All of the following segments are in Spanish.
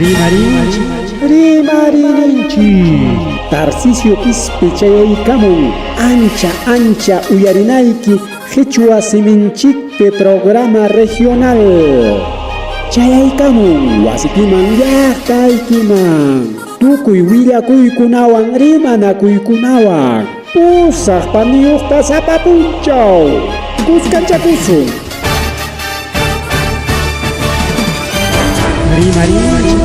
Rimarinchi Tarcisio Ispichayaykamun ancha uyarinayki Quechua Siminchikpe programa regional Chayaykamun wasikiman llaqtaykiman tukuy willakuykunawan rimanakuykunawan pusaq paniyuqta sapapunchaw kuskanchakusun Rimarinchi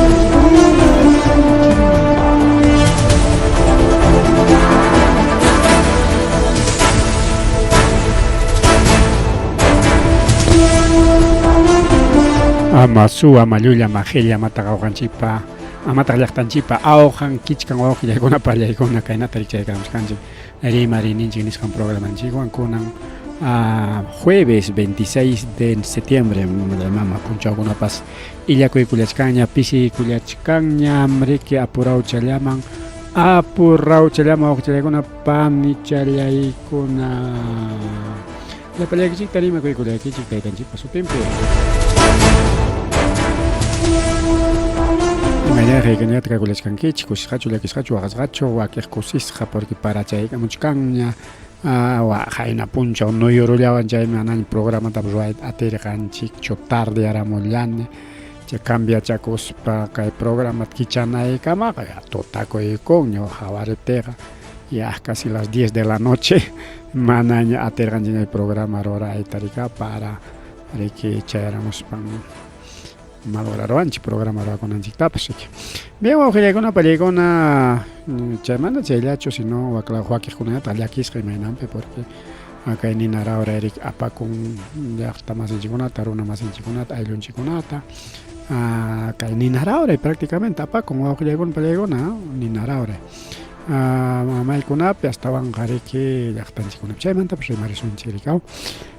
Amasu amallulla majella mataqawqanchikpa amataq llaqtanchikpa awqan kichkan wawqillaykuna pallaykuna kaynata riqchaykamusqanchik Rimarininchik nisqan programanchikwan kunan jueves 26 de septiembre mama punchawkunapas illakuykullachkanña pisikullachkanña riki apurrawchallaman wawqillaykuna panichallaykuna llapallaykichikta rimakuykullaykichik taytanchikpa sutinpi Imayaqaykunata kakulachkankichik kusisqachu llakisqachu waqasqachu wakiq kusisqa porque parachaykamuchkanña hayna punchaw nuyurullawan chaymi anaña programatapas atirqanchikchu tardearamullani chay cambiachakuspa kay programata kichanaykamaq tutakuykunña hawariptiqa ya casi las 10 de la noche manaña atirqanchik el programa rurayta rika para riki chayaramuspan malograrwanchik programa ruwakunanchiktapas bien wawqillaykuna pallaykuna chaymanta chayllachu sino wakiqkunata llakisqa imaynanpi porque kay ninarahora erik apakun llaqta masinchikkunata runa masinchikkunata ayllunchikkunata kay ninarahora prácticamente apakun wawqillaykuna pallaykuna ninarahora mamaykunapi astawan qariki llaqtanchikkunapi chaymantapas rimarisunchik rikaw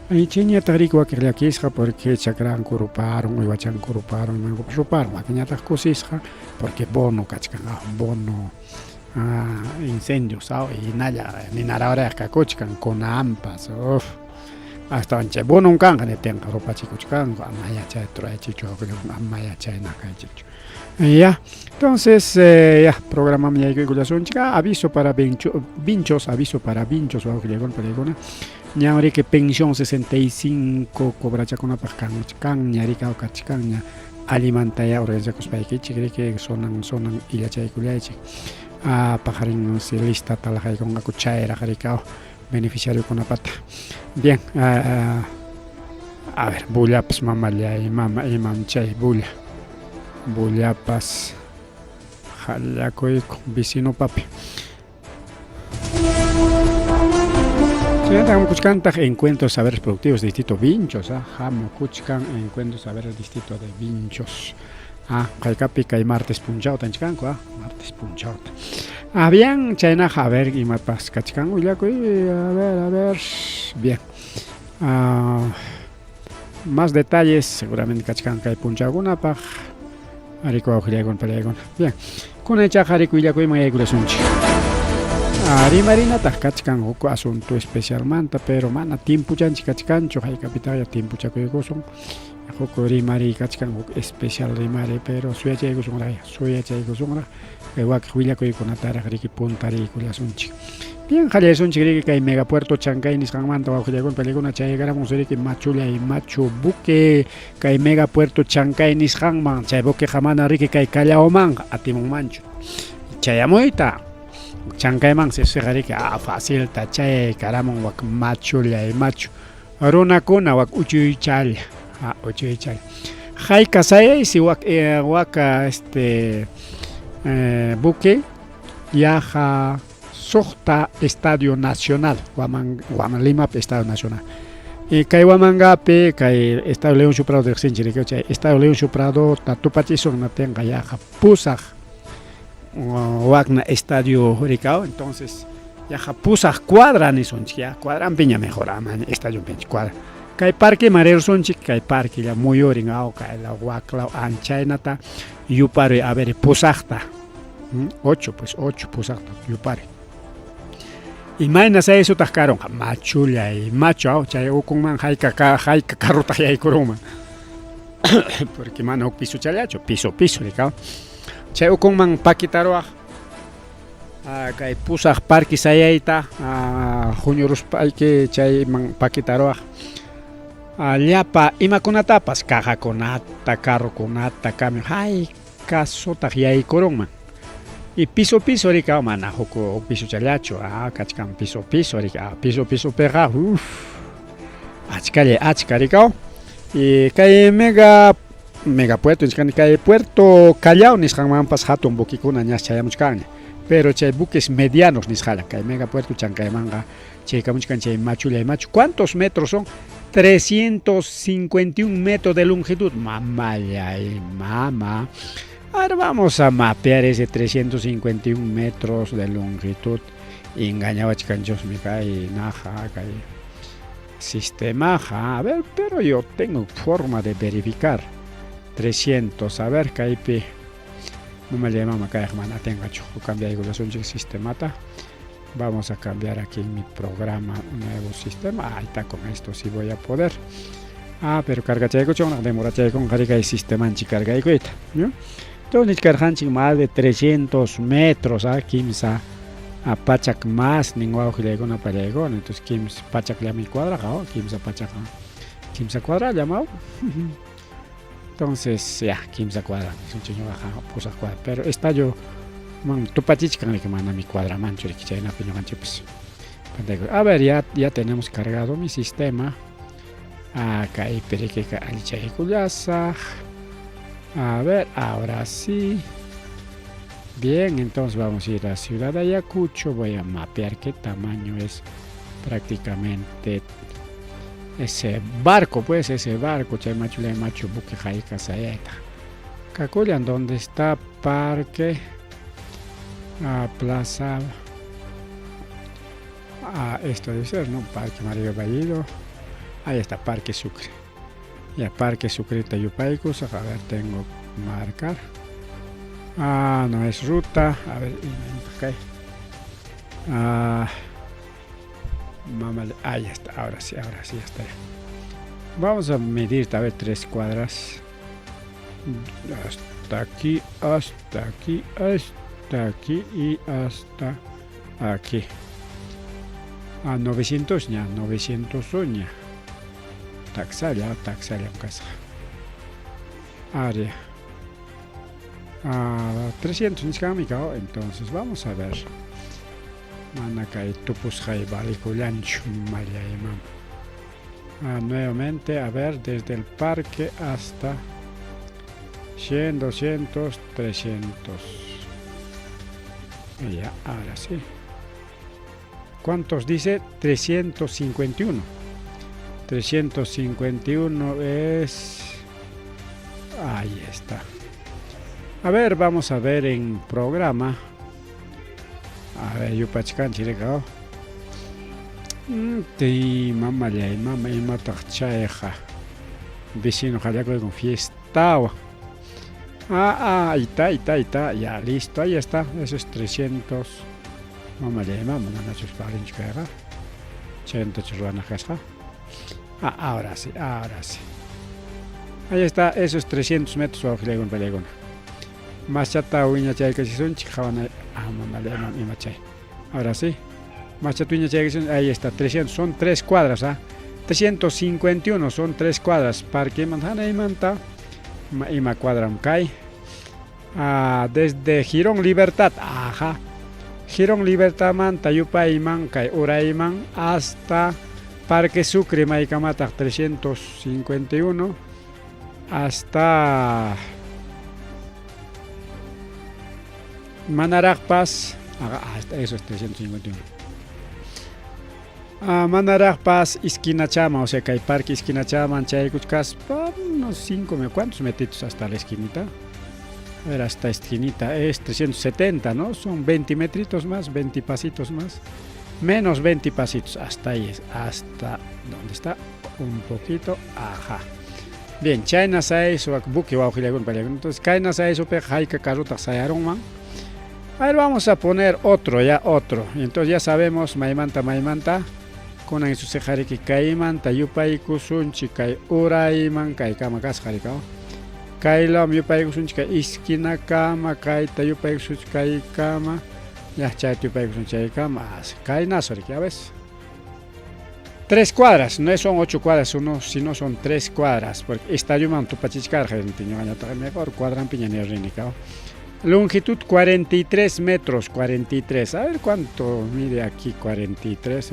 Chiñataq riki wakiq llakisqa porque chakranku ruparon uywachanku ruparon imankupas ruparon wakiñataq kusisqa porque bono kachkanqa bono incendios hinalla ninarahorayqa kakuchkan kunanpas astawan chay bonon kanqa nitinqa rupachikuchkanku ama yachay turaychikchu ama yachayna kaychikchu ya entonces ya programa yaykuykullasunchik aviso para vinchos wawqillaykuna pallaykuna ñawri que pensión 65 cobrachakunapaq kanña rikaw kachkanña alimantaya organizakuspaykichik que sonan illachaykullaychik pajarin lista talaqaykunqaku chayraq rikaw beneficiariokunapata bien a ver bullapas mamallay mama imam chay bullapas hallakuyku vecino papi Kuchkantaq encuentros saberes productivos de distrito Vinchos, Jamo Kuchkan encuentros saberes distrito de Vinchos. Kaykapi kay martes punchawta anchkanku, martes punchawta. Bien, chayna a ver imapas kachkan ullakuy, a ver, bien. Más detalles seguramente kachkan kay punchawkunapaq. Ariku wawqillaykuna pallaykuna. Bien. Kunaychaq ariku illakuy mayaykullasunchik. Rimarinataq kachkan huk asunto especialmanta pero mana timpuchanchik kachkanchu haykapitaq timpuchakuykusun huk rimari kachkan huk especial rimari pero suyachaykusunraq wakiq willakuykunataraq riki puntariykullasunchik bien qallaysunchik riki kay megapuerto Chankay nisqanmanta wawqillaykuna pallaykuna chaykaramunsi riki Machu Buque kay megapuerto Chankay nisqanman chay buqueqa mana riki kay Callawmanqa atimunmanchu chayamuyta Chankayman sisiqariki fácil tachay karamun wak machu runakuna wak uchuychalla hayka sayaysi wak buque yaja suqta Estadio Nacional Waman Limapi Estadio Nacional kay Wamangapi kay Estadio León Chuprado de Xinchiri Estadio León Chuprado tatupachisun natenqa yaja pusaq Wagna Estadio Ricao, entonces ya pusaq cuadra ni sonchik ya cuadran piña mejor estadio pinch cuadra kay parque marero sonchik kay parque ya muy oringao kay la wakla anchaynata yupare a ver pusaqta 8 pusaqta yupare imayna eso tascaron machulla y macho chay ukunman hayka carruta yaykuruma porque mano piso chalacho, piso ricao. Chay ukun man paquitaroa. Kay pusaq parque sayayta huñuruspayki chay man paquitaroa. Llapa imakunatapas cajakunata, carrokunata, camión, hay casota yaykurunman. Y piso rika mana huku piso chalacho, kachkan piso rika, piso pega, achka rika. Y kay mega puerto, kay puerto Callao nisqanmanpas hatun buquikuna ñas chayamuchkani. Pero chay buques medianos nisqala, kay mega puerto chankaymanga chaykamuchkan chay machullay machu. ¿Cuántos metros son? 351 metros de longitud. Mamá. Ahora vamos a mapear ese 351 metros de longitud. Engañaba chicanchos me cae naja, cae sistema. A ver, pero yo tengo forma de verificar. 300, a ver, caipe. No me llama cae hermana, tenga choco cambia de sistemata. Vamos a cambiar aquí en mi programa un nuevo sistema. Ahí está, con esto sí voy a poder. Pero carga chayco chona, demora chayco con carga de sistema en chicarga y cuita. Entonces carganchik más de 300 metros, kimsa a pachak más ningún ojilego palegón. Entonces kimsa pachak le mi cuadra, kimsa pachak kimsa cuadra llamado. Entonces ya kimsa cuadra, es un chiño baja, pusa cuadra. Pero está yo tu pachichkan que manda mi cuadra mancho que chay na piño pues. A ver, ya tenemos cargado mi sistema. Acá y periqueca alichay kuyasa. A ver, ahora sí. Bien, entonces vamos a ir a Ciudad de Ayacucho. Voy a mapear qué tamaño es prácticamente ese barco, pues ese barco. Chay machu buque jaika sayeta. Caculian, ¿dónde está parque? Plaza. Esto debe ser, ¿no? Parque Mario Vallido. Ahí está, Parque Sucre. Ya, Parque Sucre Tayupaicos. A ver, tengo marcar. No es ruta. A ver, ahí está, ahora sí, ya está. Vamos a medir, a ver, 3 cuadras. Hasta aquí y hasta aquí. 900 ya, 900 oña. Taxalia en casa. Área. 300 niskamika. Entonces vamos a ver. Manacay tupus jai baliculancho malia imam. Nuevamente, a ver, desde el parque hasta 100, 200, 300. Ya, ahora sí. ¿Cuántos dice? 351. 351 es... Ahí está. A ver, vamos a ver en programa. A ver, yo pachcan chilecao. Mamá y matachaeja. Vecino jalaco con fiesta. Ahí está. Ya, listo, ahí está. Eso es 300. Mamá, no sus parinch pega. 100 churrana casca. Ahora sí. Ahí está, eso es 300 metros bajo el pelegón. Más chata uña chay que si son chijaban ahora sí. Más chata uña chay que son, ahí está, 300, son 3 cuadras, 351 son 3 cuadras. Parque manzana y manta. Y ma cuadra un kai. Desde Girón Libertad, Girón Libertad man, Tayupayman, Kai Urayman, hasta Parque Sucre, Maikamata 351, hasta Manarajpas, eso es 351. Manarajpas, Esquina Chama, o sea que hay Parque Esquina Chama, Chaycuchcas, unos 5, ¿cuántos metitos hasta la esquinita? A ver, hasta esquinita es 370, ¿no? Son 20 metritos más, 20 pasitos más. Menos 20 pasitos, hasta ahí es, hasta donde está, un poquito, Bien, China Sais o buque va a entonces China Sais o pejaika carota sayaron man. A ver, vamos a poner otro, y entonces ya sabemos, maimanta, kunan susejariki kaymanta yupaykusunchik kay urayman kaykama kasqarikaw kaylawan yupaykusunchik kay isquinakama kayta yupaykusunchik kaykama ya chayta yupaykusunchik chaykama kay nasariki a veces 3 cuadras, no son 8 cuadras, sino son 3 cuadras, porque estadio man tupachichkar mejor cuadran piña rinicao. Longitud 43 metros, 43. A ver cuánto mide aquí 43.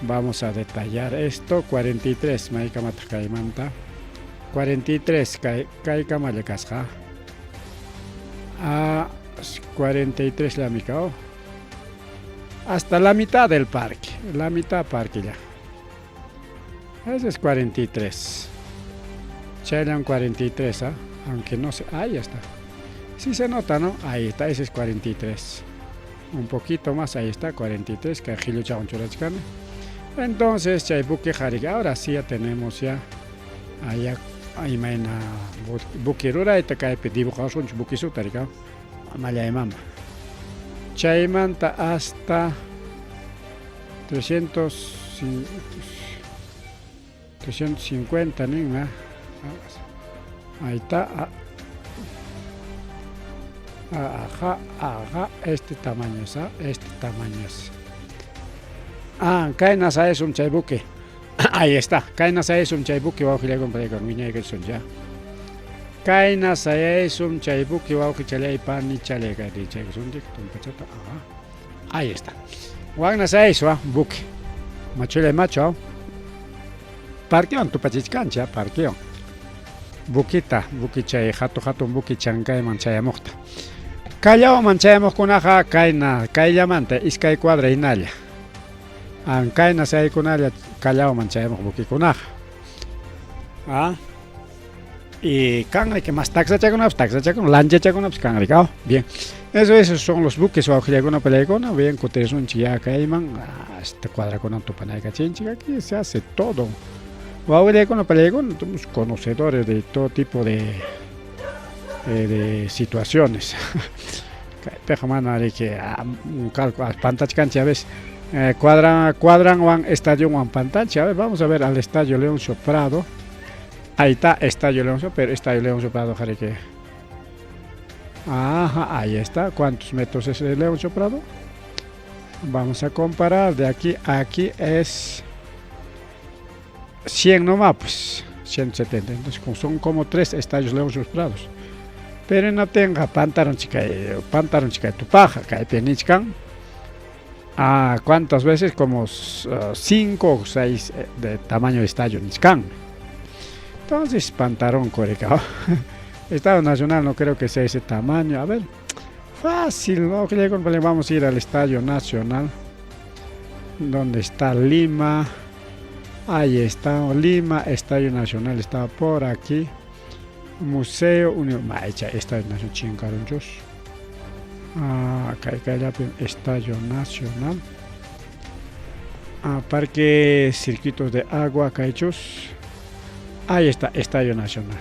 Vamos a detallar esto. 43, maikamata kaimanta. 43, kaikama casja. A 43 la micao. Hasta la mitad del parque, la mitad parque ya. Ese es 43. Chaylan 43, ¿ah? Aunque no sé, ahí está. Sí se nota, ¿no? Ahí está, ese es 43. Un poquito más, ahí está, 43, que agilio chawon churachkane. Entonces, chaybuque jarik, ahora sí ya tenemos ya. Allá, ahí maina, bukirura, y te cae dibujado un bukisu, taricao. Amaya de mama. Chaymanta hasta 350, ¿no? Ahí está. Ajá, este tamaño es, este tamaño es. Kainas es un chaybuque. Ahí está, Kainas es un chaybuque, voy a girar con miña que son ya. Kainas es un chaybuque, voy a chale pan y chale que son ahí está. Wagnas es buque. Machule macho. Parqueón, tu pachichcancha, parqueón. Buquita, buquichay, jato, buqui chancay, manchaya mocta. Callao manchayamos con aja, kaina, kayamante, iskay cuadra y nalla. Kaina se hay con nalla, callao manchayamos buqui con aja. Y cangre que más taxa chaconaps, lancha chaconaps, cangre cao. Bien, esos son los buques o con pelegona, bien, cotes un chia caiman, este cuadra con antopanaica chinchica, aquí se hace todo. Vamos con la pelegona, somos conocedores de todo tipo de situaciones. Pejamana que un calco pantalla cancha a veces cuadran un estadio un pantalla. A ver, vamos a ver al estadio Leoncio Prado. Ahí está estadio Leoncio, pero estadio Leoncio Prado que ahí está. ¿Cuántos metros es el Leoncio Prado? Vamos a comparar de aquí a aquí es 100 nomás, pues 170. Entonces son como 3 estadios Leoncio Prados. Pero no tenga pantalón chica tu paja, cae penichcan. ¿Cuántas veces? Como 5 o 6 de tamaño de estadio nichcan. Entonces, pantalón corecao. Estado Nacional no creo que sea ese tamaño. A ver, fácil, ¿no? Vamos a ir al Estadio Nacional. ¿Dónde está Lima? Ahí está Lima, Estadio Nacional está por aquí. Museo Maicha, Estadio Nacional Chincarunchos. Acá Estadio Nacional. Parque Circuitos de Agua, Caichos. Ahí está, Estadio Nacional.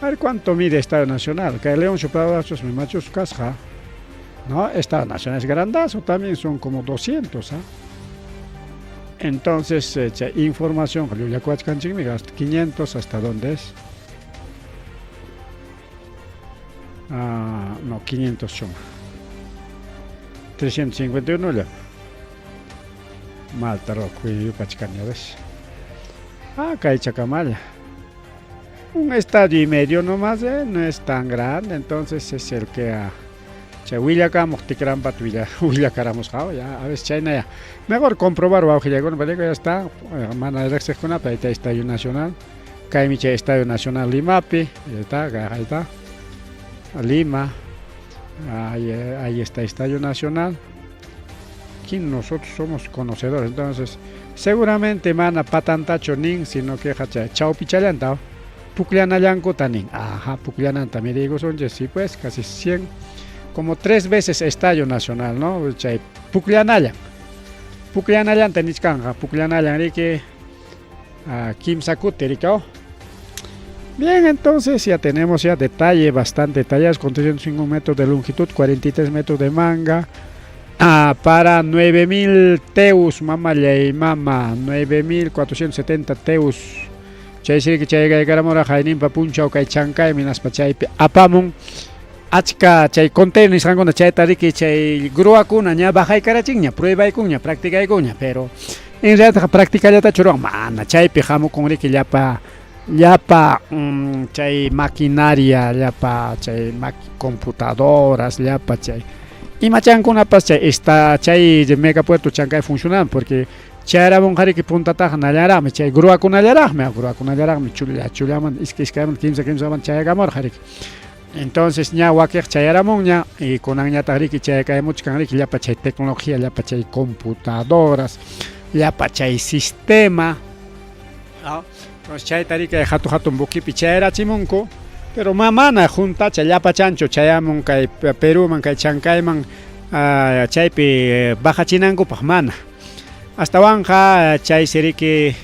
A ver cuánto mide Estadio Nacional. Que León Chupradazos, mi machos casja. No, Estadio Nacional es grandazo, también son como 200. Entonces, información, 500, ¿hasta dónde es? No, 500 son. 351 ya. Malta roco y pachcaña, ¿ves? Acá hay Chacamaya. Un estadio y medio nomás, no es tan grande, entonces es el que Huilla Mocticran Patuilla, Huilla Caramosjao, ya, a veces China ya. Mejor comprobar, bajo ya está, mana de Rexecona, ahí está Estadio Nacional, Caimiche Estadio Nacional Limapi, ahí está, Lima, ahí está Estadio Nacional. Aquí nosotros somos conocedores, entonces seguramente mana patantacho nin, sino que chao pichalanta, puclianayanco tanin, pucliananta, me digo son sí pues casi 100, como 3 veces Estadio Nacional, ¿no? Puclianayan tenichkanja, puclianayan que Kim Sakute ricao. Bien, entonces ya tenemos bastante detalles con 305 metros de longitud, 43 metros de manga. para 9.000 teus mama llay mama 9.470 teus chay sirki chay gaykaramura hayninpa punchaw kay chankay minaspa chaypi apamun achka chay container nisqankuna chayta riki chay gruakuna ña bajaykarachin ña pruebaykun ña practicaykun pero en realidad practicallata churuwan mana chaypi hamukun riki llapa chay maquinaria llapa chay computadoras llapa chay imachankunapas chay esta chay megapuerto chankay funcionan porque chayramun qariki puntataqa nallaraqmi chay gruakunallaraqmi chullaman iskayman kimsaman chaykamur qariki entonces ña wakiq chayaramun ña y kunanñataq riki chaykaymuchkan riki llapa chay tecnología llapa chay computadoras llapa chay sistema entonces chayta riki hatun bukipi chayrachimunku pero mana juntacha llapa chancho chayamun kay Peruman kay chankayman chaypi bajachinankupaq mana hasta wanja chay siriki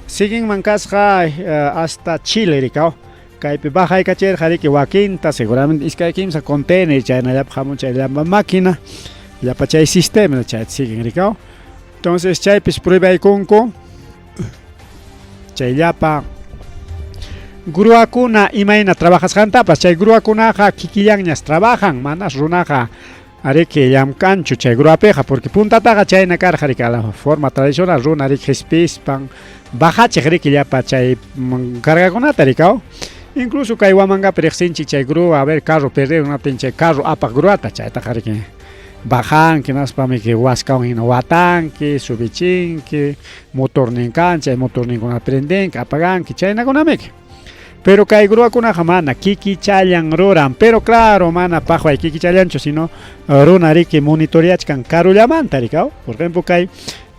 siguen kasqa hasta Chile rikaw kaypi bajaykachirqa riki wakinta seguramente iskay kimsa container chaynallapi hamun chay llapa máquina llapa chay sistema chay siguen rikaw entonces chaypis pruebaykunku chay llapa gruakuna imayna trabajasqantapas chay gruakunaqa kikillañas trabajan manas runaqa ariki llamkanchu chay gruapiqa porque puntataqa chayna karqa riki a la forma tradicional runa riki qispispan bajachiq riki llapa chay cargakunata rikaw incluso kay wamankapi riqsinchik chay grua a ver carro perdido natin chay carro apaq gruata chaytaqa riki bajanki naspamiki waskawan hina watanki subichinki motor ninkan chay motor ninkuna prendenki apaganki chaynakunamiki pero kay gruakunaqa mana kikichallan ruran pero claro mana paqway kikichallanchu sino runa riki monitoreachkan karullamanta rikaw por ejemplo kay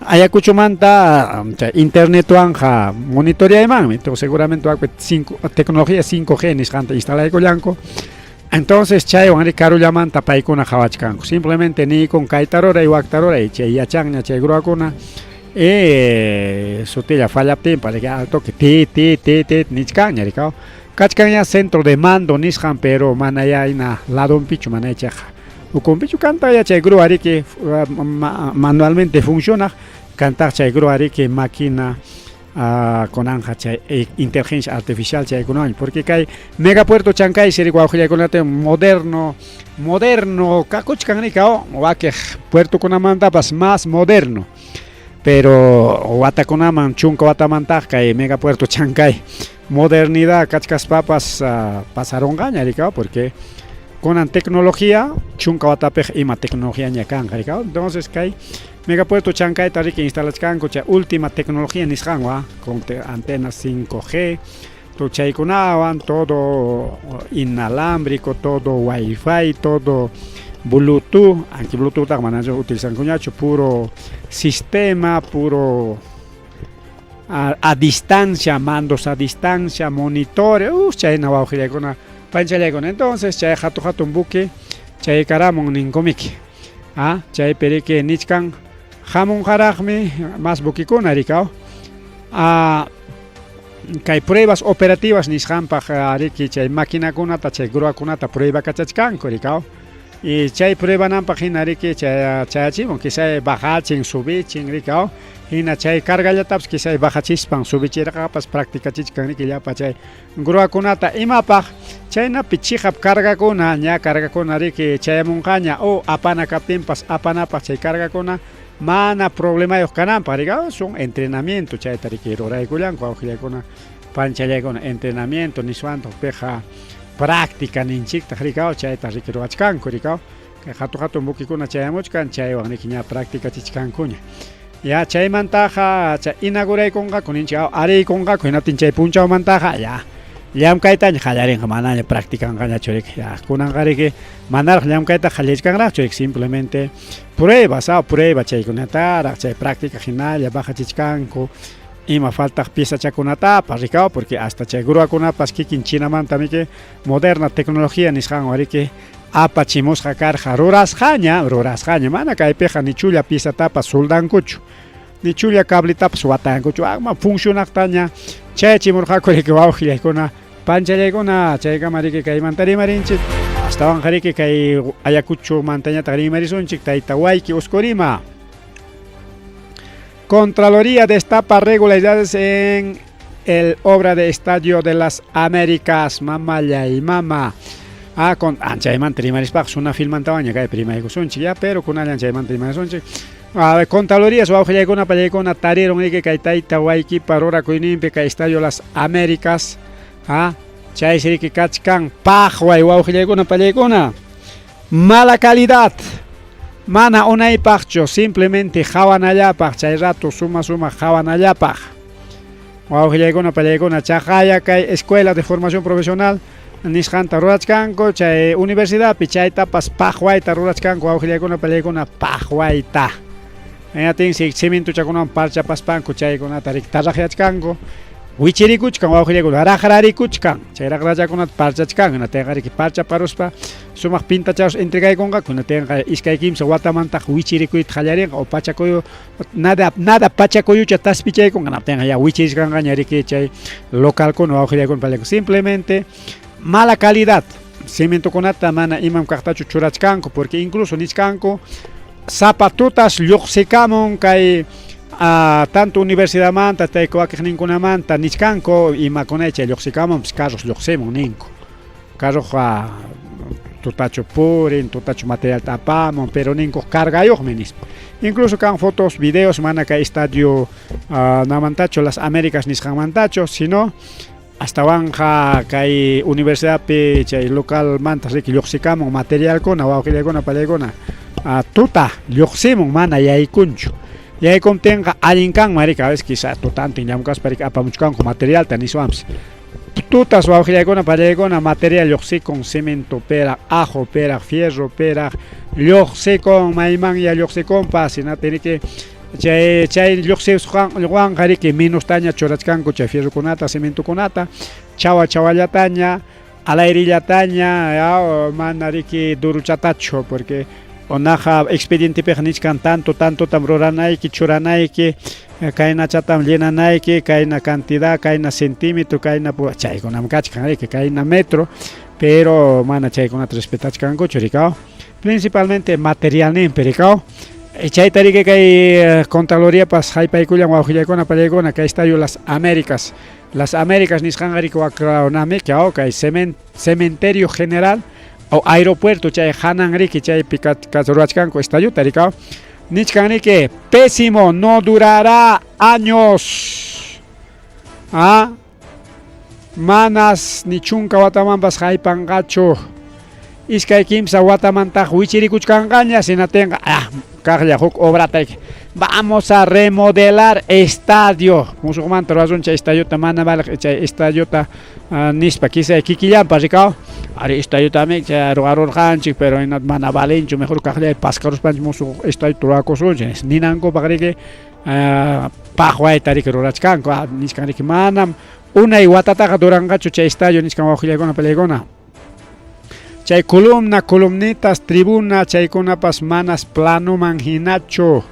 ayakuchumanta internetwanja monitoreaymanmi entonces seguramente tecnología 5G nisqanta instalaykullanku entonces chaywan riki karullamanta paykuna qhawachkanku simplemente nikun kayta ruray wakta ruray chay yachanña chay gruakuna sutilla fallaptinpa riki altoque ti nichkanña rikaw kachkanña centro de mando nisqan pero mana yayna ladonpichu mana yachaq ukunpichu kantaya chay grua riki manualmente funcionaq kantaq chay grua riki máquina kunanja chay inteligencia artificial chaykunawan porque kay megapuerto chankay siri wawqillaykunata moderno kakuchkan rikaw wakiq puertokunamantapas más moderno pero watakunaman chunka watamantaqa kay megapuerto chankay modernidad kachkaspapas pasarongaña rikaw porque kunan tecnología chunka watapiq ima tecnología ña kanqa rikaw entonces kay megapuerto chankayta riki instalachkanku chay última tecnología nisqanwa con antenas 5G chaykunawan todo inalámbrico todo wifi todo Bluetooth, anche Bluetooth manana utilizankuñachu puro sistema, puro a distancia, mandos a distancia, monitores, chayna wawqillaykuna panchallaykuna. Entonces chay hatun buki chay karamun ninkumiki. Chay periki nichkan hamun haraqmi más bukikuna rikaw. Kay pruebas operativas nisqanpaq riki chay maquinakunata chay gruakunata prueba kachachkanku rikaw. Y chay prueba nampa hina riki chayachimun kisay bajachin subichin rikaw hina chay cargallatapas kisay bajachispan subichiraqapas practicachishkan riki llapa chay gruakunata imapaq chaynapi chihap cargakuna ña cargakuna riki chayamunqaña o apana kaptinpas apanapaq chay cargakuna mana problemayuq kananpaq rikaw son entrenamiento chayta riki ruraykullanku awqillaykuna panchallaykuna entrenamiento niswantuq piqa práctica ninchikta rikaw chayta riki ruwachkanku rikaw kay hatun bukikuna chayamuchkan chaywan riki ña practicachishkankuña ya chaymantaqa chay inauguraykunqaku ninchik ariykunqaku hinaptin chay punchawmantaqa ya llamkaytaña qallarinqa manaña practicanqañachu riki ya kunanqa riki manaraq llamkayta qallachkanraqchu riki simplemente prueba chaykunataraq chay práctica hinalla bajachishkanku ima faltaq pisachakunatapas rikaw porque hasta chay gruakunapas kikin chinamantami moderna tecnología nisqanwan riki apachimusqa karqa rurasqaña mana kaypiqa ni chulla pisatapas soldankuchu ni chulla cabletapas watankuchu ama funcionaqtaña chayachimurqaku riki wawqillaykuna panchallaykuna chayka mariki kay mantarimarinchik astawan qariki kay Ayacucho mantañata rimarisunchik tayta wayki Uskurima. Contraloría destapa irregularidades en el obra de Estadio de las Américas. Mamalla y mama. Con anchaymanta rimarispax una filmantawaña kay prima ikusunchik ya, pero con anchaymanta rimarisunchik. Contraloría su augellaykuna pallaykuna tarieron riki kay tayta wayki parora kuyninpi kay Estadio Las Américas. Chay siriki kachkan pajway wawqillaykuna pallaykuna mala calidad mana unaypaqchu simplemente hawanallapaq chay rato suma hawanallapaq wawqillaykuna pallaykuna chaqaya kay escuela de formación profesional nisqanta rurachkanku chay universidadpi chaytapas pajwayta rurachkanku wawqillaykuna pallaykuna pajwayta tinsi cementochakunawan parchapaspanku chaykunata taraqyachkanku wichirikuchkan wawqillaykuna raqrarikuchkan chay raqrallakunata parchachkan hinatinqa parcha paruspa sumaq pintachawus entregaykunqa hinatinqa iskay kimsa watamantaq wichirikuyta qallarinqa o pachakuyu nada pachakuyucha taspichaykunqa hinatinqa ya wichiriskanqa riki chay localkuna wawqillaykuna pallaykuna simplemente mala calidad cementokunata mana imam kaqtachu churachkanku porque incluso niskanku zapatutas lluqsikamun kay tanto universidad manta tayko wakijninkuna manta nichkanko imakunaychay lluqsikamun carros lluqsimun ninku carro tutachu purin tutachu material tapamun pero ninku cargayuqmi nispa incluso kan fotos videos mana kay estadio namantacho Las Américas nisqanmantacho sino astawan kay universidadpi chay local manta riki lluqsikamun materialkuna wawqillaykuna pallaykuna tuta lluqsimun mana yaykunchu yaykumtinqa allinkan marika a veces quizá tutantin llamkasparik apamuchkanku material niswamsi tutas wawqillaykuna pallaykuna material lluqsikun cemento peraq ajo peraq fierro peraq lluqsikun maymanya lluqsikunpas hinatiniki chay lluqsiwanqa riki minustaña churachkanku chay fierrokunata cementokunata chawallataña al airillataña mana riki duruchatachu porque onaja expediente pejnichkan tanto tam ruranayki churanayki kayna chatam llenanayki kayna cantidad kayna centímetro kayna chaykunam kachkan riki kayna metro pero mana chaykunata respetachkankuchu rikao principalmente material nimpi rikao chayta riki kay Contraloría pas haypaykullan wawqillaykuna pallaykuna kay Estadio Las Américas nisqanqa riki wakrawnami kay cementerio general o aeropuerto chay hanan riki chay rurachkanku estadiota rikao nichkan riki pésimo no durará años manas ni chunka watamanpas haypanqachu iskay kimsa watamantaq wichirikuchkanqaña sinatinqa kaqlla huk obratayki vamos a remodelar estadio musuqmanta ruwasunchik estadiota mana balaq chay estadiota nispa quizá kikillampa rikao ari estadiotami chay ruwarurqanchik pero mana balinchu mejor kaqlla paskaruspanchik musuq estadio rurakusunchik ninankupaq riki paqwayta riki rurachkanku niskan riki manam unay watataqa duranqachu chay estadio niskan wawqillaykuna pallaykuna chay columnitas tribuna chaykunapas manas planuman hinachu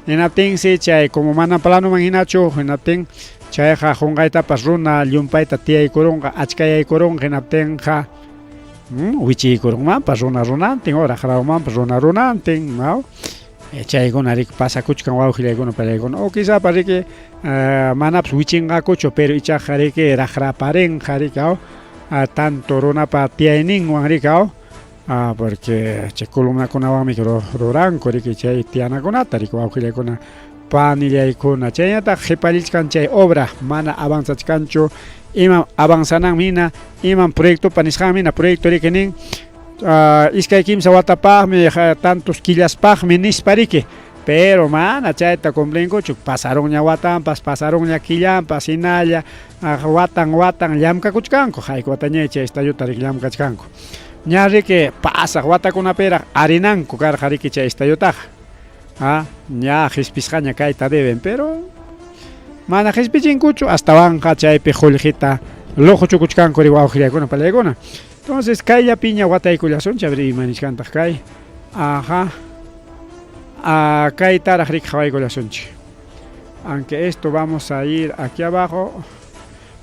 hinatinsi chay como mana planuman hinachu hinatin chayqa qunqaytapas runa llumpayta tiyaykurunqa achkayaykurunqa hinatinqa wichiykurunmanpas runantin o raqrawmanpas runantin ¿no? Chaykuna riki pasakuchkan wawqillaykuna pallaykuna o quizá riki manapas wichinqakuchu pero ichaqa riki raqraparinqa riki tanto runapa tiyayninwan rikao porque chay columnakunawanmi ruranku riki chay tiyanakunata riki wawqillaykuna panillaykuna chayñataq qhipallichkan chay obra mana avanzachkanchu imam avanzananmina imam proyectopa nisqanmina proyecto riki nin iskay kimsa watapaqmi tantos killaspaqmi nispa riki pero mana chayta cumplinkuchu pasaronña watanpas pasaronña killampas hinalla watan llamkakuchkanku hayku watañay chay estadiota riki llamkachkanku ña riki pasaq watakunapiraq arinanku karqa riki chay estadiotaqa ña qhispishqaña kayta deben pero mana qhispichinkuchu astawanqa chaypi qullqita luquchukuchkanku riki wawqillaykuna pallaykuna entonces kayllapiña wataykullasunchik imanishkantaq kay kaytaraq riki qhawaykullasunchik aunque esto vamos a ir aquí abajo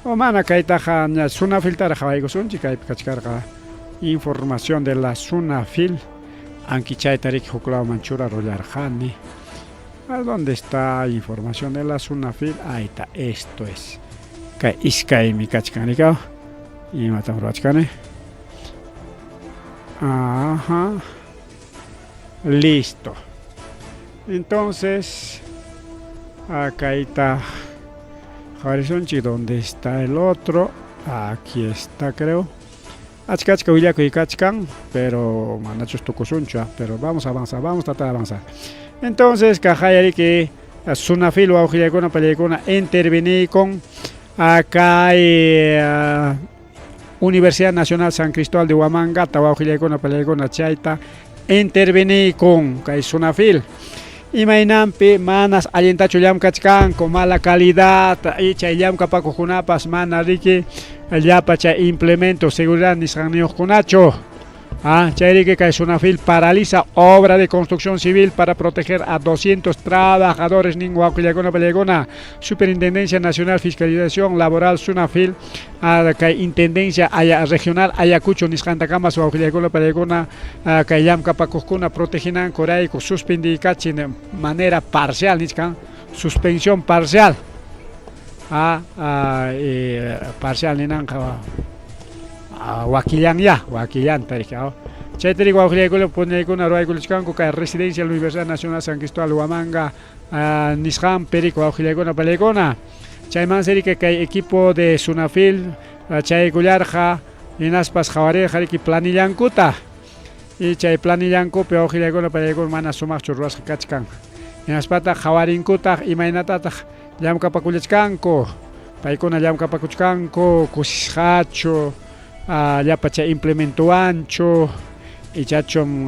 O mana kaytaqa Sunafiltara hawaykusunchik kaypi kachkarqa información de la Sunafil anki chaytarik huklawman churarullarqani. ¿Dónde está información de la Sunafil? Ahí está, esto es. Kay iskaymi kachkanika. Imata ruachkani. Ajá. Listo. Entonces, acá está Horizonte, ¿dónde está el otro? Aquí está, creo. Achkachka Willaku y Kachkan, pero manachos tocosuncha, pero vamos a avanzar, vamos a tratar de avanzar. Entonces, Kajayari que Sunafil o Aujilacona Palecona intervení con acá Universidad Nacional San Cristóbal de Huamanga, Tahuajilacona Palecona Chaita, intervení con Sunafil. Y mainampi manas alientacho llam kachkan con mala calidad y chay llam kapako junapas mana riki llapa chay implemento seguridad ni sanio kunacho. Chay riki kay Sunafil paraliza obra de construcción civil para proteger a 200 trabajadores ningua Palegona. Superintendencia Nacional Fiscalización Laboral Sunafil kay Intendencia Regional Ayacucho Niskantakama Suauquilegona Palegona kay llam kapakukuna proteginan coraico suspendi kachin de manera parcial niskan suspensión parcial parcial ninanka Wakillan tarikao. Chetri Guajilekulo Ponekuna Roaikulichkanko kay Residencia de la Universidad Nacional San Cristóbal Huamanga Nishan Perico Guajilecona Palegona. Chayman serike kay equipo de Sunafil chay Gullarja Inaspas Javare Jariki Planillankuta. Y chay Planillanku pe Guajilecona Palegona mana sumaq churras kachkan. Inaspata Javarinkuta imaynatata llamka pakulichkanko. Paikuna llamka pakuchkanko kushacho ya pacha implemento ancho y chachon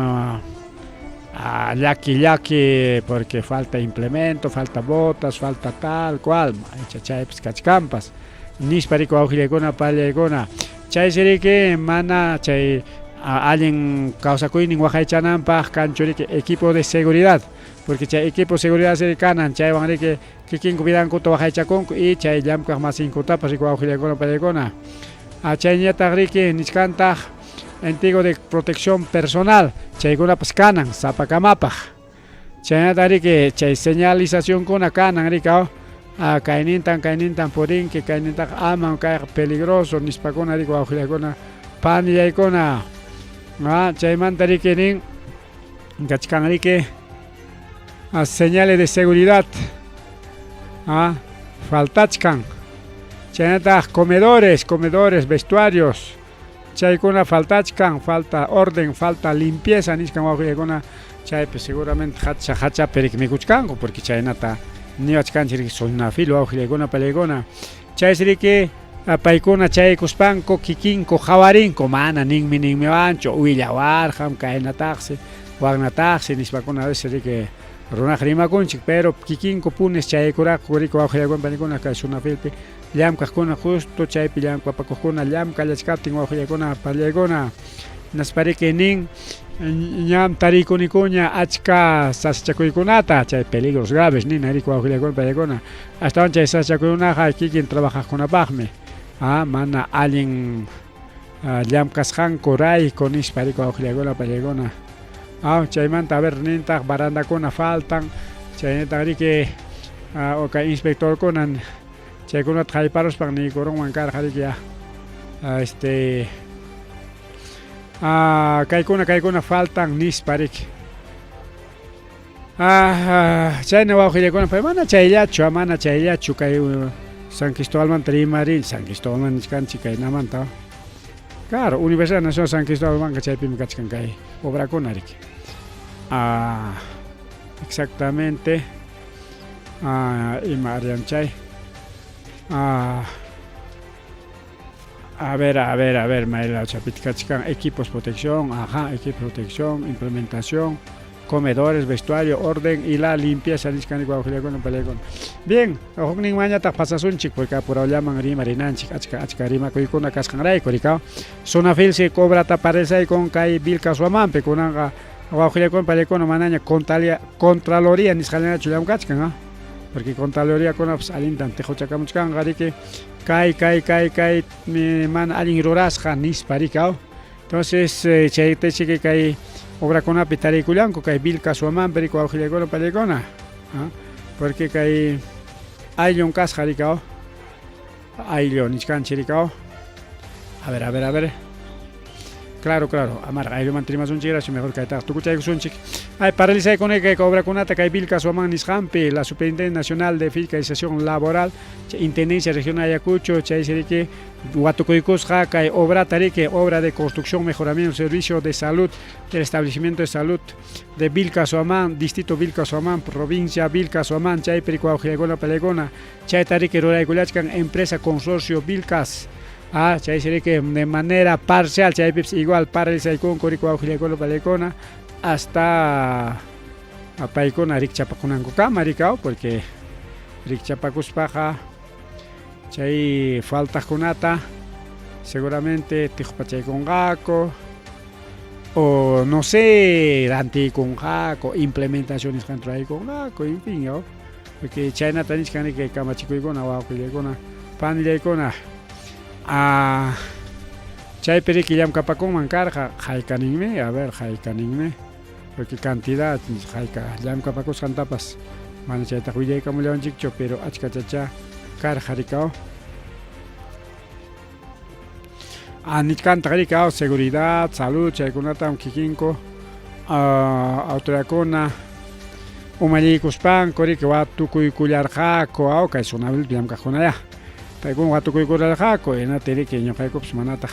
yaki porque falta implemento, falta botas, falta tal cual, chay kachkampas nisparico aujilegona palegona chay serike mana chay alguien causa kuinin wajaychanampa kanchurike equipo de seguridad porque chay equipo de seguridad cercanan chay vanrike kikin kubidan kuto wajaychakonku y chay llamka más inkuta pasico aujilegona palegona Chayñatagrique Niskantag antiguo de protección personal chayguna pascanan zapakamapaj Chayñatagrique chay señalización kuna kanan rikao kainintan porinque kainintan aman kay peligroso nispakuna rico aujilegona panillaykuna chaymantarique nin kachkanrique señales de seguridad faltachkan. Chaynata comedores, vestuarios. Chaykuna faltachkan, falta orden, falta limpieza, niskan wajilekuna. Chay pues seguramente hacha perik mikuchkanko porque chaynata niwachkanchik Sunafil wajilekuna palegona. Chay sirike paykuna chay kuspanko kikinko jawarinko mana ninmi ancho uillawarjam kaynataxi wagnataxi nispakuna sirike runaq rimakunchik pero kikinko punes chaykuraq rico wajilekuna palegona kay Sunafilpi llamkakuna justo chaypi llamkapakukuna llamkallachkaptin wajilakuna palegona nasparike nin ñam tarikunikuña achka sasachakuykunata chay peligros graves nin rico wajilakuna palegona hasta chay sasachakuykunaqa kikin trabajaqkunapaqmi mana allin llamkasqanku rayku nispa rico wajilakuna palegona chaymanta a ver nintaq barandakuna faltan chaynata rike oka inspectorkunan chaykuna hayparos pagni koronwan karjarikia kaykuna faltan nisparik chayna wawqillakuna pay mana chayllachu kay San Cristóbal Trimarin San Cristóbal niskanchik kaynamanta claro Universidad Nacional San Cristóbal chaypimi kachkan kay obrakunarik exactamente ima arian chay a ver, Maela Chapitkachkan, equipos protección, equipos protección, implementación, comedores, vestuario, orden y la limpieza. Bien, ojning mañana pasasunchik porque por allá rima rinanchik, achka rima kuikuna kaskanray korikao. Sunafil se cobra taparesa y con kai bilka suamampe kunanga wajilekon palekon manaña contraloría nisjalena chulam kachkan porque Contraloría pues alintan tejochacamuchkan garike kai man alin rurasqa nisparikao. Entonces chaytechi que kai obra con pitariculanco kai bilka suaman perico auxilicona palecona, porque kai ayllon casjaricao ayllon nichkanchiricao. A ver. Claro, amar, ahí lo mantenemos un chigracho mejor que está. Tu cucha un chic. Ay, paraliza con el que cobra con ata que Vilca Suaman Nishampi, la Superintendencia Nacional de Fiscalización Laboral, Intendencia Regional Ayacucho, Chaiserique, Huatucoicos, Jaca, obra tarique, obra de construcción, mejoramiento, servicio de salud, del establecimiento de salud de Vilca Suaman, Distrito Vilca Suaman, Provincia Vilca Suaman, Chay Perico Auxilegona Pelegona, Chay Tarique Rural Culachcan, Empresa Consorcio Vilcas. Chay sería que de manera parcial, chay igual paraliza con Corico Auxilicolo Palecona hasta a Paicona Rikchapakunango Camaricao, porque Rikchapacuspaja chay falta conata, seguramente Tijopachay con Gaco, o no sé, anti con Gaco, implementaciones contra ahí con Gaco, en fin, ¿no? Porque China tanis que Camachico y Gona, Auxilicona, Panillecona. Chay periki yam kapakon mancarja jaikaningme, a ver jaikaningme, porque cantidad jaika yam kapakos cantapas man chay tahuille como león chicho, pero achkachacha carjaricao nichkantaricao seguridad salud chay kunatam kikinko autoridad umalicuspan kori que va tukuy kullarja koao kay sonabil yam kajonaya. Paigun watukuy kuraljaco en ateri que ñojaiko pues manata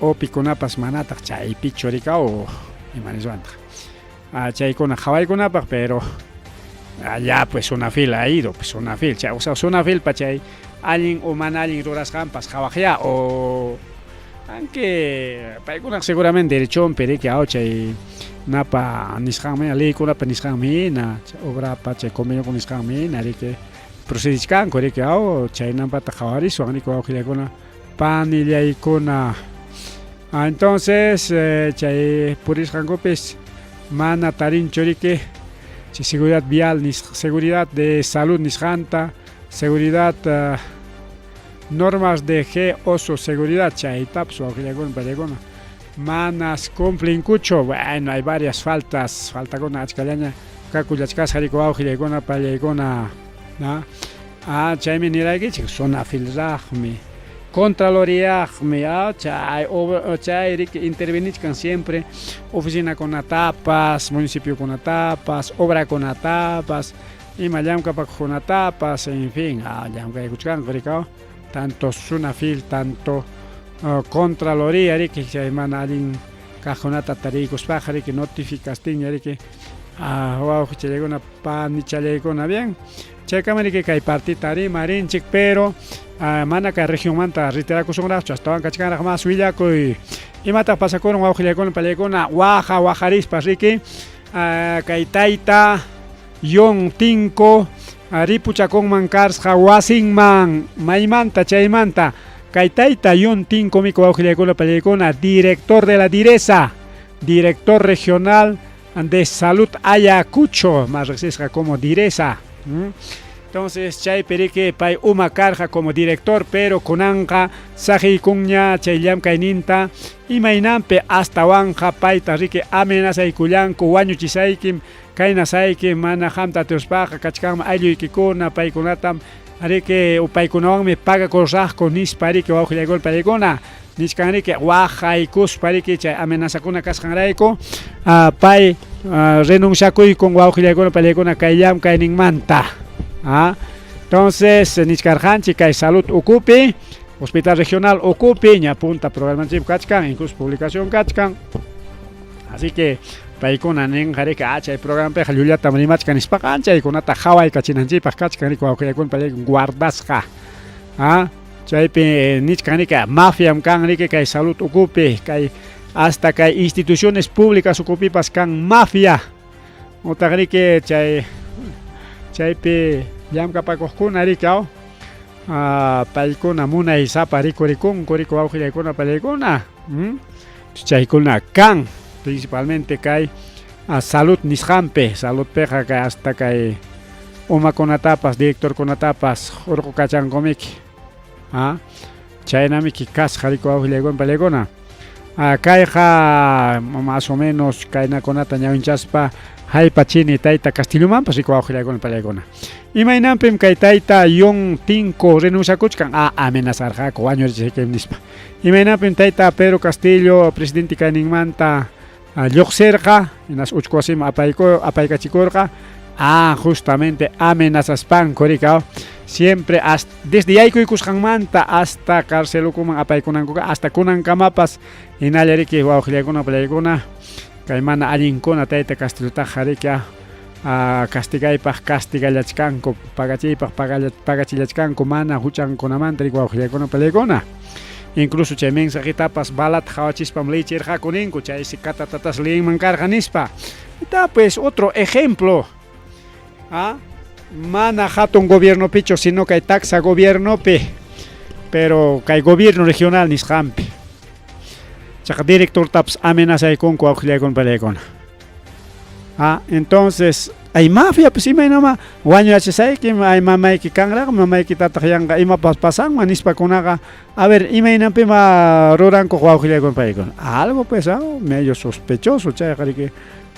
o piconapas manata chay pichorica o imaneswanta chay con Hawaii conapa pero allá pues una fila ha ido pues una fila o sea una fila para chay alguien o man alguien roras campas Hawajia o aunque paiguna seguramente derechón pero que a chay napa nisjame ali con napa nisjame na obra pa chay convenio con nisjame na que procediscan corre que hago China para Hawari suani con Auxilicona panilla icona entonces chay puris hangopes mana tarin chorique seguridad vial seguridad de salud nisjanta seguridad normas de G oso seguridad chay tapso Auxilicona palegona manas cumplen cucho bueno hay varias faltas falta con achcalaña caculachcas harico Auxilicona palegona chay menira que zona filrahme Contraloría chay intervenir siempre oficina con atapas municipio con atapas obra con atapas y mayam capac con atapas en fin yam que escuchan tanto sunafil tanto Contraloría que se manalin cajonata taricos pájaro que notificas tiña que wow que llegó una pan y chale con bien chekamani que hay partitari marinchik pero mana ka región manta ritera kusongra chastaban kachkana jamás willaco y mata pasa con Auxilicona palecona wajaris pasiki kaitaita yon tinko ripucha con mancars hawasinman maimanta chaimanta kaitaita yon tinko miko Auxilicona palecona director de la direza director regional de salud Ayacucho más resisca como direza. Entonces chay perique pay uma carja como director pero conanja saji kunya chaylam kaininta y mainampe hasta wanja paita rique amenaza y kuyanko wañu chisaikim kaina saikim mana hamta teospaja kachkam ayllu ikikuna paykunatam arique upaykunawan me paga corrasco nis parique Auxilicol palegona niskanrique wajaikus parique chay amenaza kuna kasjanraiko pay renunciakuy con Auxilicol palegona kaylam kainin manta. Entonces Niscarjanchi que salud ocupe hospital regional ocupe ña punta programa chip kachkan incluso publicación kachkan así que paikuna nen jare que hay programa pe jalulia tamrimach kan ispakancha y con ata Hawaii kachinanchi pa kachkan ko con pale guardasja chaype nichkani que mafia kan rike que salud ocupe que hasta que instituciones públicas ocupe paskan mafia otagri que chaype yam kapakojkuna rikao paykuna munay sapa rikurikun kuriko Auxilicona palegona chaykuna kan principalmente kay salud nishampe salud peja kay hasta kay umakunatapas directorkunatapas urqu kachankumiki chaynamiki kasqariku awqillaykunawan palaykuna kayqa más o menos kaynakunata ñawinchaspa haypa chini tayta Castillomanpas riku awqillaykuna palaykuna imaynampim kay tayta Yon Tinko renunciakuchkan amenazarqaku wañurichisaykim nispa imaynampim tayta Pedro Castillo presidente kayninmanta lluqsirqa inas uchku wasima apaykachikurqa justamente amenazaspanku rika siempre desde yaykuykusqanmanta hasta carcelukuman apaykunankuqa hasta kunankamapas hinallariki wawqillaykuna palaykuna kay mana allinkuna tayta Castillotaqa riki castigaypaq castigallachkanku pagachiypaq pagachillachkanku mana huchankunamanta riki wawqillaykuna palaykuna incluso chay mensajitapas balata hawachispa leychirqaku ninku chay si catatatas leyinman karqa nispa está pues otro ejemplo mana hatun gobierno picho sino kay taxa gobierno pi pero kay gobierno regional nisqanpi chaqa director taps amenazaykunku awqillaykuna palaykuna entonces hay mafia pues imaynama wañurachisaykim ay mamayki kanraq mamayki tataq yanqa imapas pasanman nispakunaqa a ver imaynanpima ruranku wawqillaykuna palaykuna algo pues medio sospechoso chayqa riki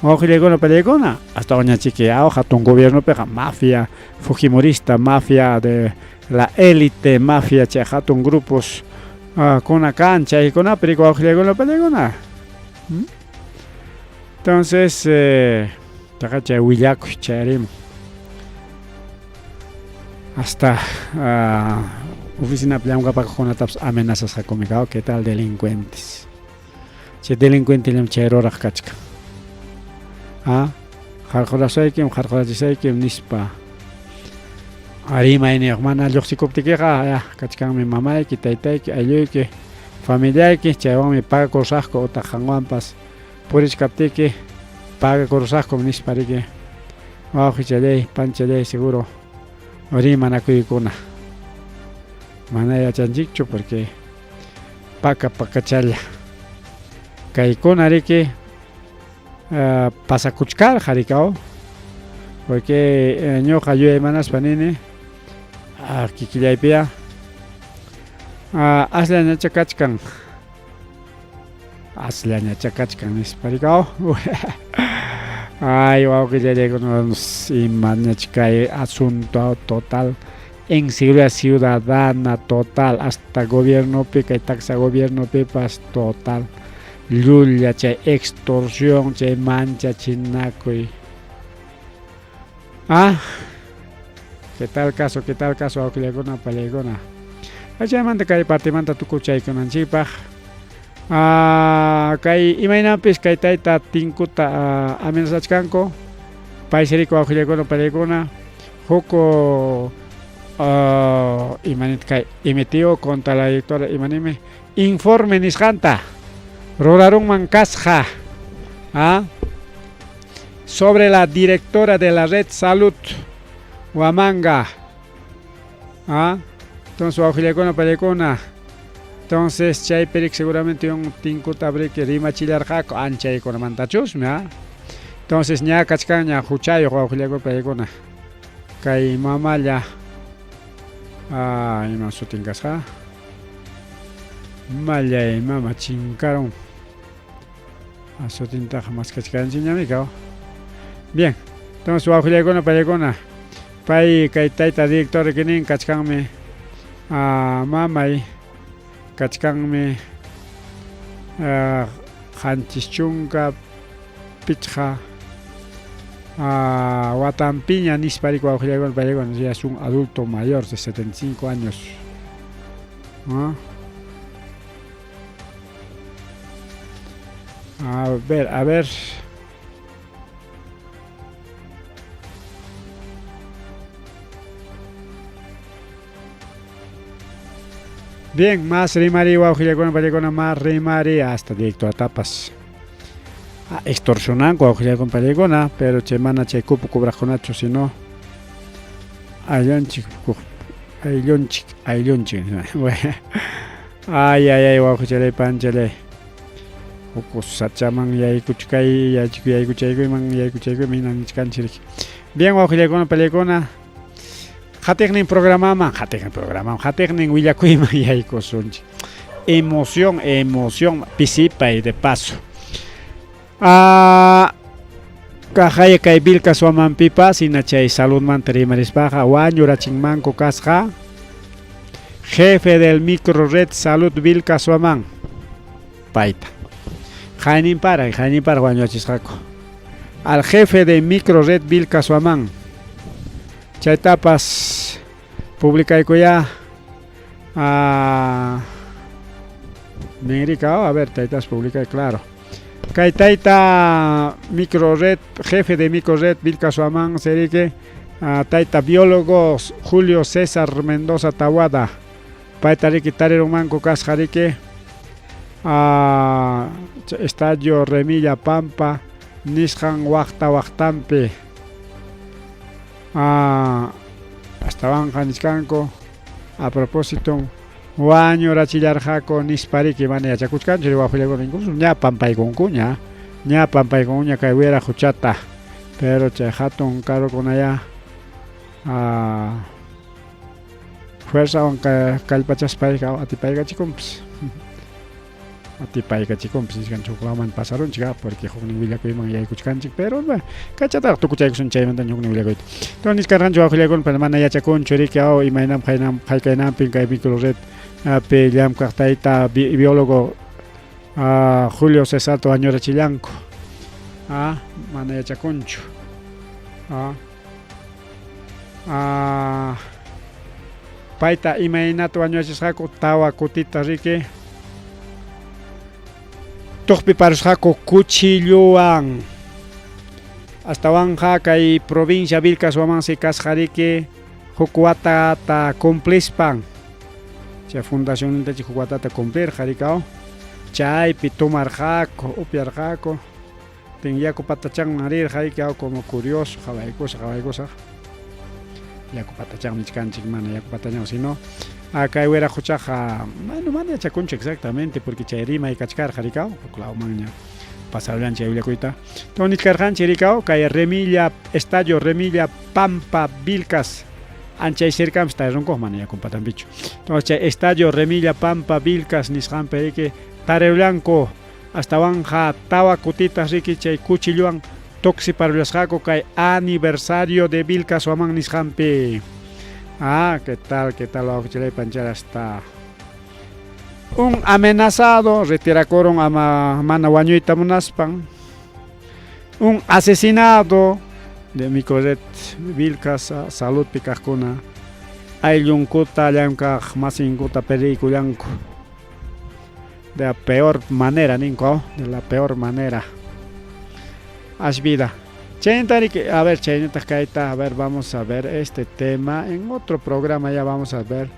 wawqillaykuna palaykuna hasta wañachiki hatun gobierno piqa mafia fujimorista mafia de la élite mafia chay hatun grupos kuna kan chaykunapi riki wawqillaykuna palaykuna entonces chay willakuy chayarimun hasta oficinapi llamkapaqkunatapas amenazasqakumika qué tal delincuentes chay delincuentillam chay ruraq kachka harqurasaykim nispa arimayniyuq mana lluqsikuptikiqa kachkanmi mamayki taytayki aylluyki familiayki chaywanmi pagakursaqku utaq qanwanpas purichkaptiki pagakursaqkum nispa riki wawqichalay panchalay seguro rimanakuykuna mana yachanchikchu porque pakachalla kaykuna riki pasakuchkarqa rikaw porque ñuqa yuyaymanaspa nini kikillaypiya asllañacha kachkan nispa rikaw ay wawqillaykunapas imañachi kay asunto total inseguridad ciudadana total hasta gobiernopi kay taxa gobiernopipas total llulla chay extorsión chay manchachinakuy qué tal caso wawqillaykuna palaykuna chaymanta kay partimanta tukuchaykunanchikpaq kay imaynapis kay tayta Tinkuta amenazachkanku paysi riki wawqillaykuna palaykuna huko imanit kay emitió contra la directora imanimi informe nisqanta rurarunman kasqa sobre la directora de la red salud Huamanga entonces wawqillaykuna palaykuna entonces chaypirik seguramente un Tinkuta briki rimachillarqaku anchaykunamantachusmi entonces ña kachkan ña huchayuq wawqillaykuna palaykuna kay mamalla ima sutin kasqa mallay mama chinkaron sutintaqa maskachkanchikñamika bien entonces wawqillaykuna palaykuna pay kay tayta director kinin kachkanmi mamay kachkanmi qanchis chunka pichqa watanpiña nispa riki wawqillaykuna palaykuna ya es un adulto mayor de 75 años a ver bien más rimari wawqillaykuna palaykuna más rimari hasta director tapas extorsionanku wawqillaykuna palaykuna pero chay mana chay cupo cobraqkunachu sino ayllunchik ay wawqichalay panchalay hukus sachaman yaykuchkay yaykuchaykuyman yaykuchaykuymi nanchkanchik Bien, wauqilakuna pallaykuna hatiknin programaman hatiknin willakuyman yaykusunchik. Emoción pisipay de paso. Kajaya kay Vilcaswamanpipas hinachay saludmanta rimarispaqa wañurachinmanku kasqa jefe del microred salud Vilcaswaman payta hayninpara wañurachisqaku al jefe de microred Vilcaswaman chaytapas publicaykuya Mingrika, a ver, taytas publica claro. Kaitaita microred, jefe de microred Vilcaswaman serike, taita biólogo Julio César Mendoza Tawada, paitariki tarirumanku kasjarike, estadio Remilla Pampa, Nishan Wachtampe, hasta Banja Niscanco, a propósito. Waño rachillarjako nispariki mana yachakuchkanchu riwaqpillaykuna incluso ñapan paykunkuña kay wira huchata pero chay hatun karukunaya fuerzawan kallpachaspayqa atipaykachikunpis nisqanchik huklaman pasarunchik porque huknin willakuyman yaykuchkanchik pero kachataqa tukuchaykusun chaymanta huknin willakuyta entonces niskarqanchik wawqillaykuna mana yachakunchu riki imaynam hayk'aynanpin kay microred pe llamkaqtayta biólogo Julio César wañurachillanku mana yachakunchu payta imaynata wañurachisqaku tawa kutita riki tuqpiparusqaku cuchilluwan astawan kay provincia Vilcaswamansi kasqariki huk watata cumplispan chay fundación nintachi huk watata cumplir qarikaw chaypi tumarqaku upyarqaku tin yaku patachanman rirqarikaw como curioso qhawaykusaq yaku patachan nisqanchik mana yaku patachan sino kay wira huchaqa mana yachakunchu exactamente porque chay rimay kachkarqa rikaw huklawmanña pasarullanchik willakuyta to niskarqanchik rikaw kay estadio Remilla Pampa Vilcas anchay cercanpi está runkuq mana yakun patampichu entonces chay estadio Remilla Pampa Vilcas nisqanpi riki tareullanku astawanja tawa kutitas riki chay cuchilluwan tuksiparullasqaku kay aniversario de Vilcaswaman nisqanpi ¿qué tal wawqichay panchar hasta un amenazado retirakuron mana wañuyta munaspan un asesinado de microred Vilcas salud pikaqkuna ayllunkuta llankaq masinkuta perikullanku de la peor manera de la peor manera vida a ver chaynataq kayta a ver vamos a ver este tema en otro programa ya vamos a ver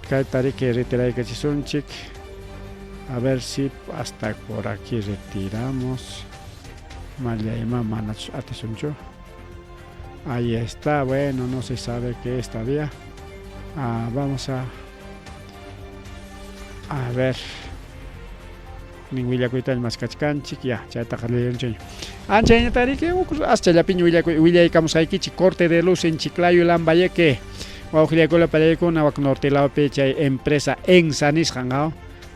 kayta riki retiraykachisunchik a ver si hasta por aquí retiramos mallayman mana atisunchu. Ahí está, bueno, no se sabe qué es todavía. Vamos a ver. Ninguillakuyta el mascachcanchik, ya, chayta qarlillanchik. Anchaynatarique, hasta la piña willaykamusqaykichik corte de luz en Chiclayo Lambayeque. Wawqillaykuna pallaykuna wak nortelawpi chay empresa ENSA nisqan,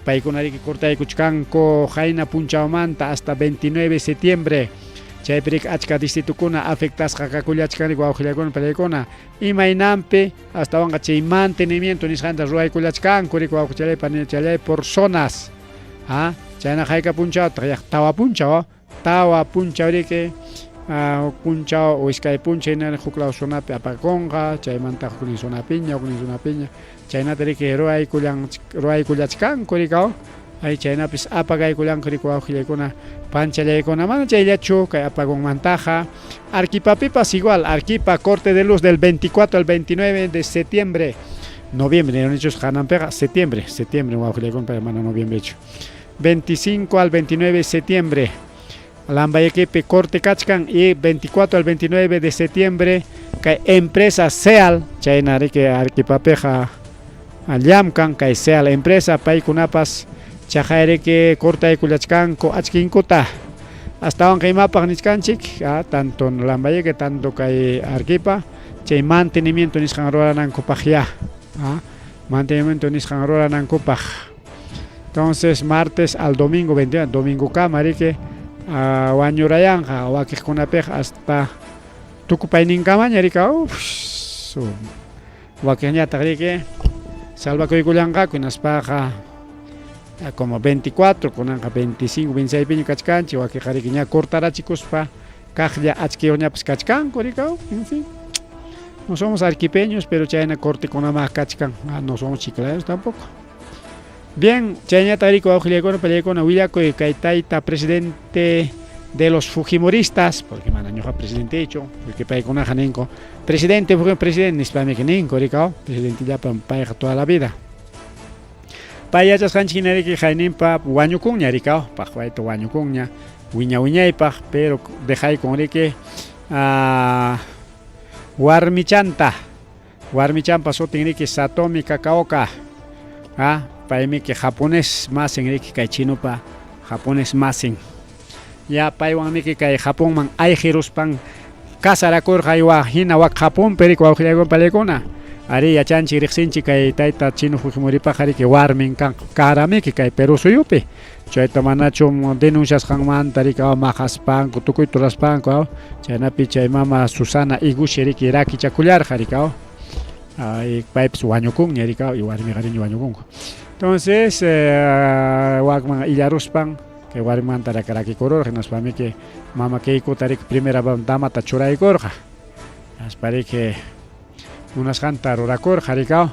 paykunariki cortaykuchkanku hayna punchawmanta hasta 29 de septiembre. Chaypirik achka distritukuna afectasqa kakullachkanku wawqillaykuna pallaykuna imaynanpi astawan chay mantenimiento nisqanta ruwaykullachkanku rik wawqichalay por zonas. Chayna hayka punchaw tawa punchaw riki punchaw wiskay puncha hina huklaw zonapi apakunqa chaymanta huknin zonapiña chaynata riki ruwaykullachkanku rikaw ay chaynapis apagaykullanku rik wawqillaykuna panchallaykuna mana chayllachu kay apagunmantaqa Arquipapipas igual Arquipa corte de luz del 24 al 29 de septiembre noviembre no hechos hananpega septiembre wawqillaykuna mana noviembre hecho 25 al 29 de septiembre Lambayeque corte kachkan y 24 al 29 de septiembre kay empresa SEAL chayna riki Arquipapeja llamkan kay SEAL empresa paykunapas chajayriki cortaykullachkanku achkinkuta hasta aunque imapaq niskanchik tanto Lambayeque tanto kay Arequipa chay mantenimiento nisqan ruranankupaq ya mantenimiento nisqan ruranankupaq. Entonces martes al domingo 21 domingo kamarique wañurayanqa wakiqkunapik hasta tukupayninkamaña rika wakiqñataq riki salvakuykullanqaku hinaspaqa como 24 kunanqa 25 26 piña kachkanchik wakiqa riki ña cortarachikuspa kaqlla achkiyuqñapas kachkanku rika en fin no somos arequipeños pero chayna cortikunamaj kachkan no somos chiclayosos tampoco. Bien, chayñata rico awqillaykunapa pallaykuna willakuy kay tayta presidente de los fujimoristas, porque mana ñuqa presidente hecho, porque paykunaqa ninku presidente nispami ninku rika presidente llapan payqa toda la vida. Pay yachasqanchik riki hayninpa wañukunña rika paqwayta wañukunña wiña wiñaypaq pero dejaykun riki warmichanpa sutin riki Satomi Kakaoka paymi que japonés masin riki kay chinupa japonés masin ya paywanmi que kay Japonman ayqiruspan kasarakurqa hina wak Japón periku awqillaykunpa pallaykuna ari yachanchik riqsinchik kay tayta chino Fujimoripaqa riki warmin kan karamiki kay Perú suyupi chayta manachum denunciasqanmanta rika maqaspanku tukuy turaspanku chaynapi chay mama Susana Iguchi riki rakichakullarqa rika paypis wañukunña rika y warmiqa rinña wañukunku. Entonces wakman illaruspan que warmanta rakarakikururqa hinaspami que mama Keikuta riki primera damata churaykurqa aspari que munasqanta rurakurqa rika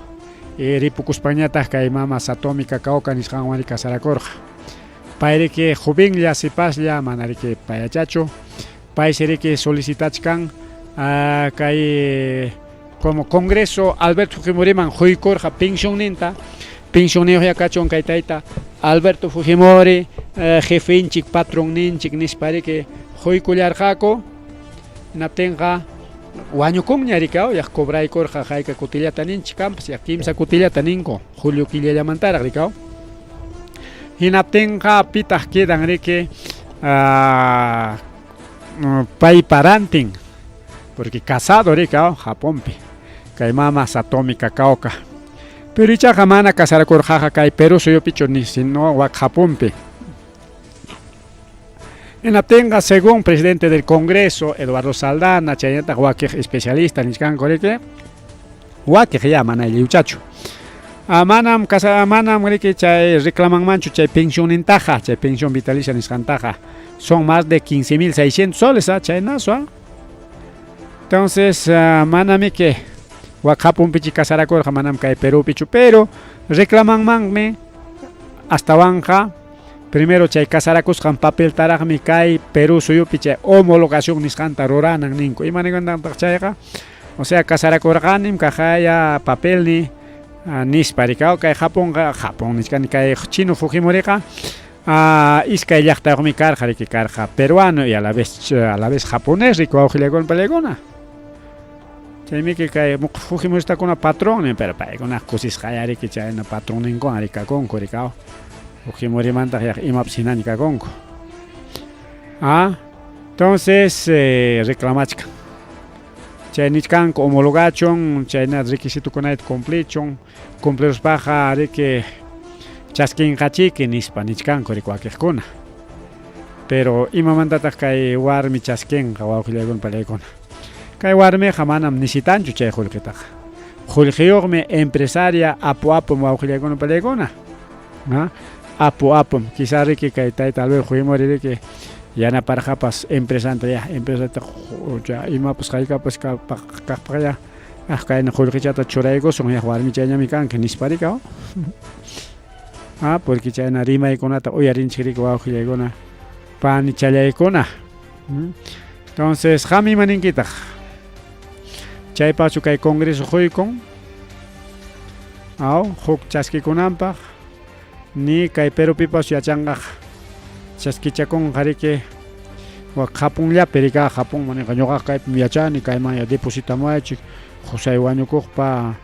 ripukuspañataq kay mama Satomi Kakaoka nisqanwan riki kasarakurqa pay riki jovenlla sipaslla mana riki payachachu paysi riki solicitachkan kay como Congreso Alberto Fujimoriman huykurqa pensionninta pensionniyoqlla kachun kay tayta Alberto Fujimori jefenchik patronninchik nispa riki huykullarqaku hinaptinqa wañukunña rika yaq cobraykurqa hayka kutillata ninchik kanpas yaq kimsa kutillata ninku julio killallamantaraq rika hinaptinqa pitaq quedan riki pay parantin porque casado rika Japonpi kay mama Satomi Kakaoka pero ichaqa mana kasarakurqaqa kay Perú suyupichu sino wak Japonpi. Hinaptinqa según presidente del Congreso Eduardo Saldana chaynataq wakiq especialista nisqanku riki wakiq ya mana lliwchachu manam riki chay reclamanmanchu chay pensionnintaqa chay pensión vitalicia nisqantaqa son más de 15.600 soles chaynaso entonces manami que wak Japonpichi kasarakurqa manam kay Perúpichu pero reclamanmanmi hastawanja primero chay kasarakusqan papel taraqmi kay Perú suyupi chay homologación nisqanta ruranan ninku imanikantaq chayqa o sea kasarakurqanim kajaya papelni nispa rika kay Japón niskani kay chino Fujimoriqa iskay llaqtayuqmi karqa riki karqa peruano y a la vez japonés riku awqillaykunpa pallaykuna chaymi kay Fujimoristakuna patrón pero paykuna kusisqaya riki chayna patrón ninkuna rikakunku rika Fujimorimanta imapas hinani kakunku entonces reclamachka chay nisqanku homologachun chayna requisitokunata cumpliruspaqa riki chaskinqachiki nispa nisqanku riki wakiqkuna pero imamantataq kay warmi chaskinqa wawqillaykuna pallaykuna kay warmiqa manam nisitanchu chay qullqitaqa qullqiyuqmi empresaria apum wawqillaykuna pallaykuna apum quizá riki kay tayta Alberto Fujimori riki yanaparqapas empresanta empresata imapas qaykapas kaqpaqya kayna qullqichata churaykusun warmi chayñami kanki nispa rika porque chayna rimaykunata uyarinchik riki wawqillaykuna pani challaykuna entonces qam imaninkitaq chaypachu kay congreso huykun huk chaskikunanpaq ni kay Perúpipas yachanqa chaskichakunqa riki wak Japonllapi rika Japón maniqa ñuqaqa kaypi yachani kayman depositamaychik José wañukuqpa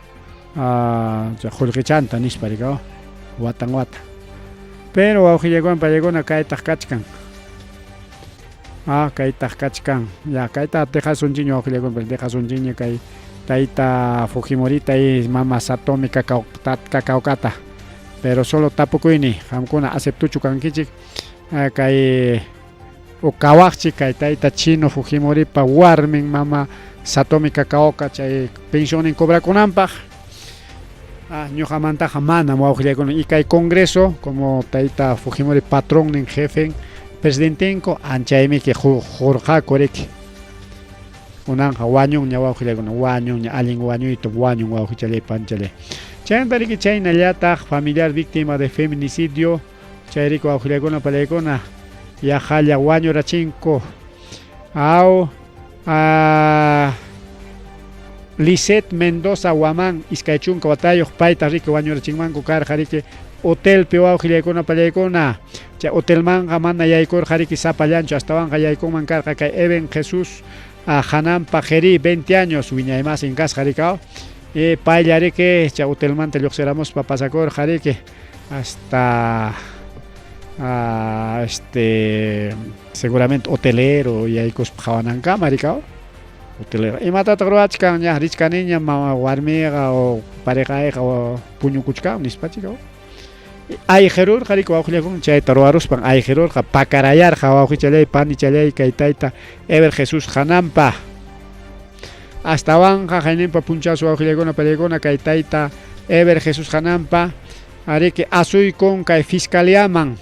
qullqichanta nispa rika watan pero wawqillaykuna pallaykuna kaytaq kachkan kaita kachkan ya kaita tejasunchi ñawajillaykunpa tejasunchiña kay tayta Fujimori tay mama Satomi kakaokata pero solo tapukuyni qamkuna aceptuchu kankichik kay ukawaqchik kay tayta Chino Fujimoripa warmin mama Satomi Kakaoka chay pensionin cobrakunanpaq ñuqamantaqa mana wawqillaykuna y kay congreso como tayta Fujimori patrón nin jefe presidentenko anchaymi que jurqaku riki kunanqa wañunña wawqillaykuna wañunña allin wañuyta wañun wawqichalay panchalay chayanta riki chaynallataq familiar víctima de feminicidio chay riki wawqillaykuna palaykuna yajalla wañurachinku aw Lisette Mendoza Waman iskay chunka watayuq payta riki wañurachinmanku karqa riki hotelpi wawqillaykuna pallaykuna chay hotelmanqa mana yaykurqa riki sapallanchu astawanqa yaykunman karqa kay Eben Jesús Hanampa Geri 20 años wiñaymasin kasqa rikaw paylla riki chay hotelmanta lluqsiramuspa pasakurqa riki hasta seguramente hotelero yaykuspa qhawanankama rikaw hotelero imatataq ruwachkan ña richkaniña mama warmiqa o parejaqa o puñukuchkan nispachikaw ayqirurqa riki wawqillaykuna chayta ruwaruspan ayqirurqa pakarayarqa wawqichalay panichalay kay tayta Eber Jesús Hanampa astawanqa qayninpa punchasu wawqillaykuna pallaykuna kay tayta Eber Jesús Hanampa riki asuykun kay fiscaliaman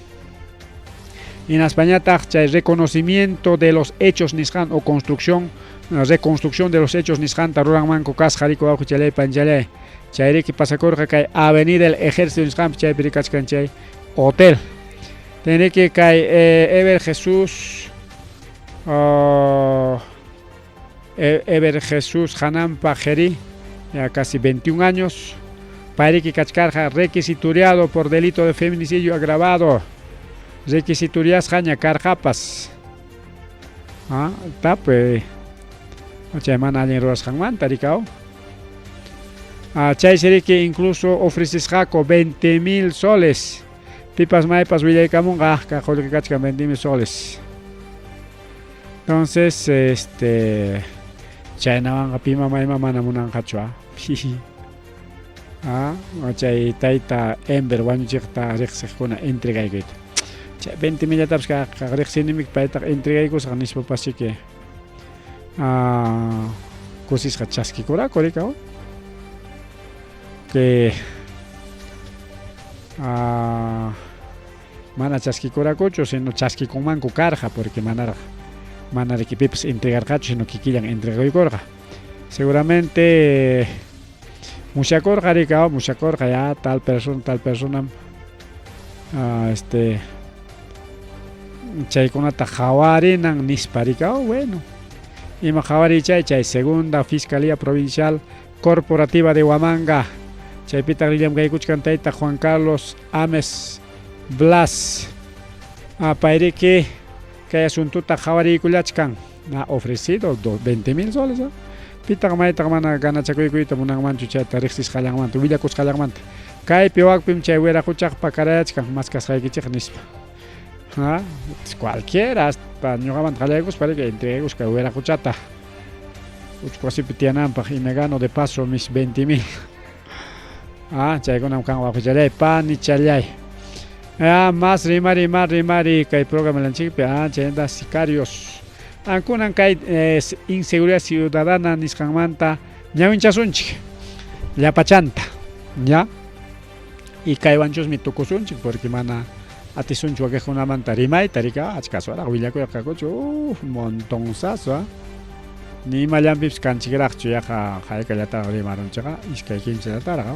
hinaspañataq chay reconocimiento de los hechos nisqan o reconstrucción de los hechos nisqanta ruranmanku kasqa riki wawqichalay panchalay chay riki pasakurqa kay avenida el ejército nisqanpi chaypi rikachkan chay hotel teniki kay Eber Jesús Eber Jesús Hanampa Geri ya casi 21 años payriki kachkarqa requisituriado por delito de feminicidio agravado requisituriasqaña karqapas tape chay mana allin rurasqanmanta rikaw chay siriki incluso ofrecisqaku 20,000 soles pipas maypas willaykamunqa kaqulki kachkan 20,000 soles entonces chaynawanqa pima mayma mana munanqachu chay tayta Ember wañuchiqta riqsiqkuna entregaykuyta chay 20,000tapas riqsinimik paytaqa entregaykusqa nispapashiki kusisqa chaskikuraku rikaw que mana chaskikurakuchu sino chaskikunmanku karqa porque mana riki pipas entregarqachu sino kikillan entregaykurqa seguramente mushakurqa rikaw mushakurqa ya tal persona chaykunata qhawarinan nispa rikaw bueno ima qhawarichay chay segunda fiscalía provincial corporativa de Huamanga chaypita rillam kaykuchkan tayta Juan Carlos Ames Blas payriki kay asuntuta qhawariykullachkan ofrecido 20,000 soles pitaq maytaq mana ganachakuykuyta munanmanchu chayta riqsisqallanmanta willakusqallanmanta kaypi waqpim chay wiraquchaq pakarayachkan maskasqaykichik nispa cualquiera hasta ñuqamanta qallaykuspa riki entregaykusqa wiraquchata uchkuwasipi tiyananpaq y me gano de paso mis 20,000 chaykunam kan wawqichalay panichalay mas rimari kay programa lanchikpi chayanta sicarios kunan kay inseguridad ciudadana nisqanmanta ñawinchasunchik llapachanta ya y kaywanchusmi tukusunchik porque mana atisunchik wakiqkunamanta rimayta rika achkaswaraq willakuyaqakuchu montonsazo ni imallanpipas kanchikraqchu yaqa haykallataqa rimarunchikqa iskay kimsallataraq